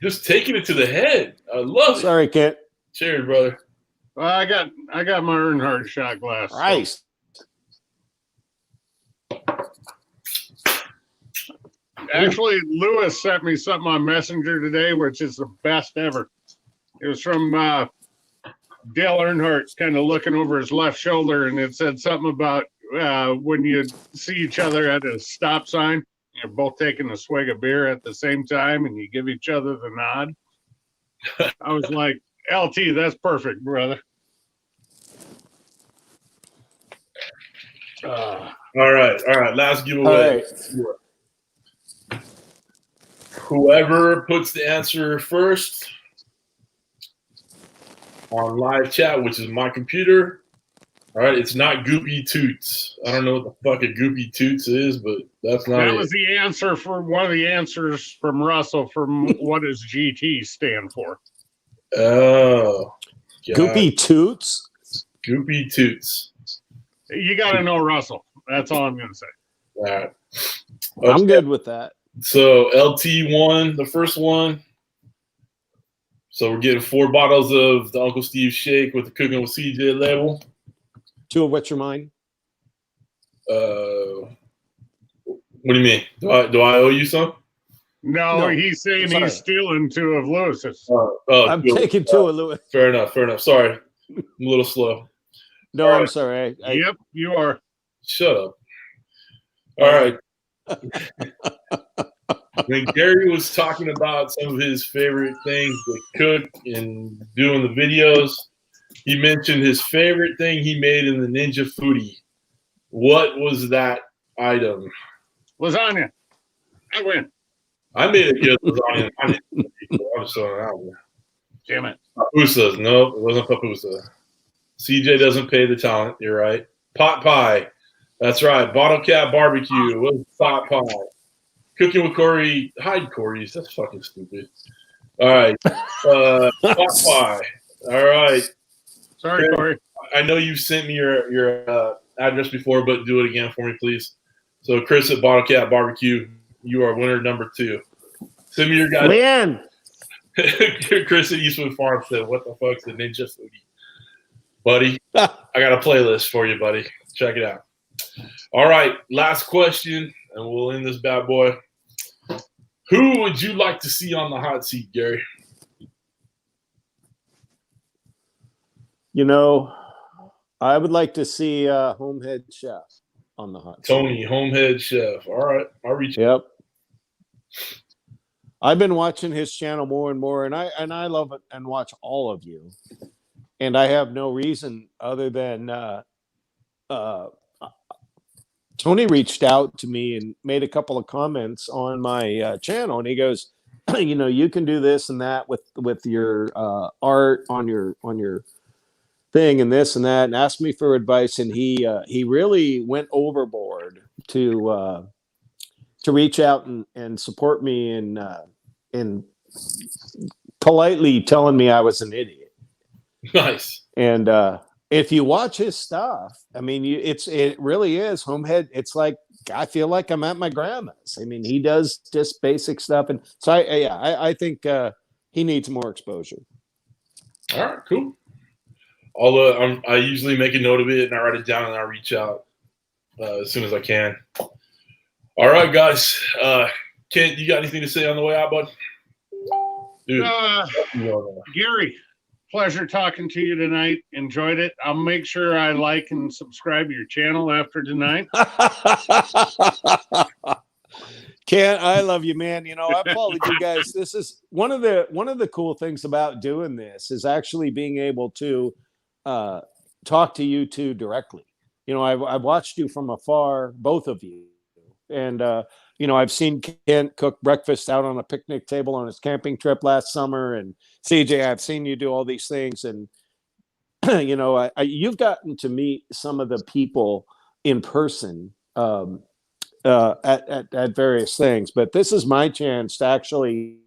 Just taking it to the head. I love it. Sorry, Kent. Cheers, brother. Well, I got my Earnhardt shot glass. so- Christ. Actually, Lewis sent me something on Messenger today, which is the best ever. It was from Dale Earnhardt's kind of looking over his left shoulder, and it said something about when you see each other at a stop sign, you're both taking a swig of beer at the same time, and you give each other the nod. I was like, LT, that's perfect, brother. All right. Last giveaway. All right. Whoever puts the answer first on live chat, which is my computer. All right, it's not Goopy Toots. I don't know what the fuck a Goopy Toots is, but that's not That it. was the answer for one of the answers from Russell from what does GT stand for? Oh. God. Goopy Toots. Goopy Toots. You got to know Russell. That's all I'm going to say. All right. I'm good with that. So LT won the first one. So we're getting 4 bottles of the Uncle Steve shake with the Cooking with CJ label. 2 of which are mine. What do you mean? Do I owe you some? No, No, he's saying sorry. he's stealing 2 of Lewis's. I'm cool. taking 2 of Louis. Fair enough. Sorry. I'm a little slow. No, I'm sorry. Yep, you are. Shut up. All right. When Gary was talking about some of his favorite things to cook and doing the videos, he mentioned his favorite thing he made in the Ninja Foodie. What was that item? Lasagna. I win. I made a good lasagna. I was throwing it out there. Damn it. Papusas. No, it wasn't papusa. CJ doesn't pay the talent. You're right. Pot pie. That's right. Bottle cap barbecue. It was pot pie. Cooking with Corey. Hide Corey's. That's fucking stupid. All right. Pot pie. All right. Sorry, Corey. I know you sent me your address before, but do it again for me, please. So Kris at Bottle Cap Barbecue, you are winner number 2. Send me your guys. Man. Kris at Eastwood Farm said, "What the fuck's the Ninja Foodie, buddy? I got a playlist for you, buddy. Check it out." All right, last question, and we'll end this bad boy. Who would you like to see on the hot seat, Gary? You know, I would like to see Homehead Chef on the hot seat. Tony, Homehead Chef. All right, I'll reach. Yep. I've been watching his channel more and more, and I love it and watch all of you. And I have no reason other than Tony reached out to me and made a couple of comments on my channel, and he goes, you know, you can do this and that with your art on your thing and this and that, and asked me for advice, and he really went overboard to reach out and support me and politely telling me I was an idiot. Nice. And if you watch his stuff, I mean, it really is Homehead. It's like I feel like I'm at my grandma's. I mean, he does just basic stuff, and so I think he needs more exposure. All right, cool. I usually make a note of it and I write it down and I reach out as soon as I can. All right, guys. Kent, you got anything to say on the way out, bud? Dude, Gary, pleasure talking to you tonight. Enjoyed it. I'll make sure I like and subscribe to your channel after tonight. Ken, I love you, man. You know, I followed you guys. This is one of the cool things about doing this is actually being able to talk to you two directly. You know, I've watched you from afar, both of you, and you know, I've seen Kent cook breakfast out on a picnic table on his camping trip last summer, and CJ, I've seen you do all these things, and you know, you've gotten to meet some of the people in person at various things, but this is my chance to actually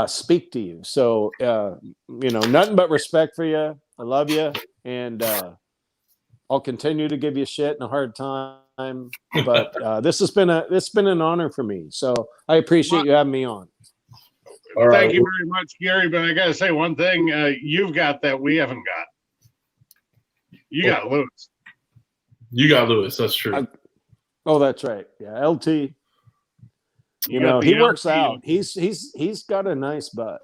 speak to you. So, you know, nothing but respect for you. I love you, and I'll continue to give you shit and a hard time but this has been an honor for me. So I appreciate you having me on. All right. Thank you very much, Gary. But I got to say one thing: you've got that we haven't got. You got Lewis. You got Lewis. That's true. Oh, that's right. Yeah, LT. You know, he works out. He's got a nice butt.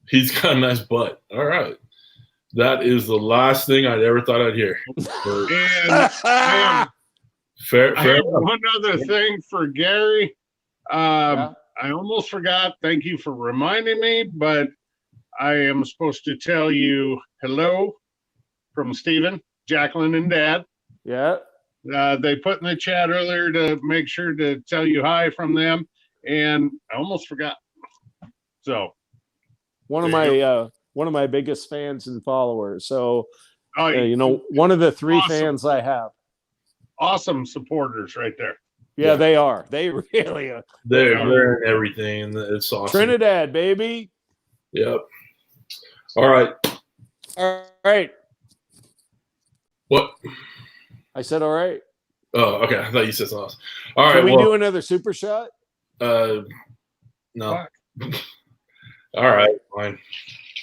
He's got a nice butt. All right. That is the last thing I'd ever thought I'd hear. And I have one other thing for Gary. I almost forgot. Thank you for reminding me, but I am supposed to tell you hello from Stephen, Jacqueline, and Dad. Yeah. They put in the chat earlier to make sure to tell you hi from them, and I almost forgot. So one of my biggest fans and followers. So you know, one of the three fans I have. Awesome supporters right there. Yeah, they are. They really are. They're in everything, and it's awesome. Trinidad, baby. Yep. All right. All right. What? I said all right. Oh, okay. I thought you said something else. All right. Can we do another super shot? No. All right. Fine.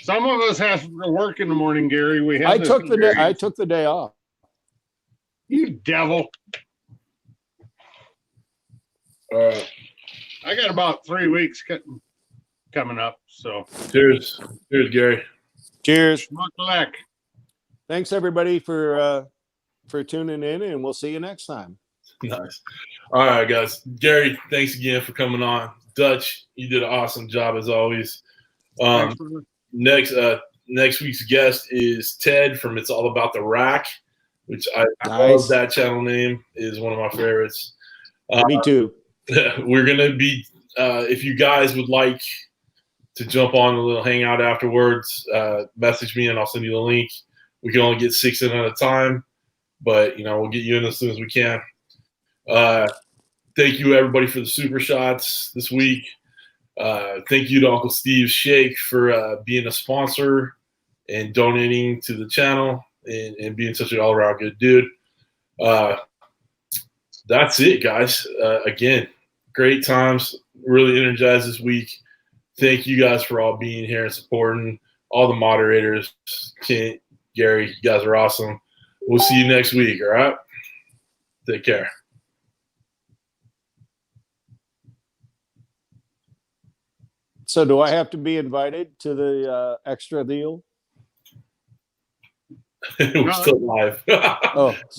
Some of us have to work in the morning, Gary. I took the day off. You devil. I got about 3 weeks coming up. So cheers, Gary. Cheers. Schmuck-a-lack. Thanks everybody for tuning in, and we'll see you next time. Nice. All right, guys. Gary, thanks again for coming on. Dutch, you did an awesome job as always. Next week's guest is Ted from It's All About the Rack, which I love. That channel name is one of my favorites. Me too. We're gonna be if you guys would like to jump on a little hangout afterwards, message me and I'll send you the link. We can only get 6 in at a time, but we'll get you in as soon as we can. Thank you everybody for the super shots this week. Thank you to Uncle Steve's Shake for being a sponsor and donating to the channel and being such an all-around good dude. That's it, guys. Again, great times. Really energized this week. Thank you guys for all being here and supporting. All the moderators, Kent, Gary, you guys are awesome. We'll see you next week, all right? Take care. So do I have to be invited to the extra deal? We're still live. Oh.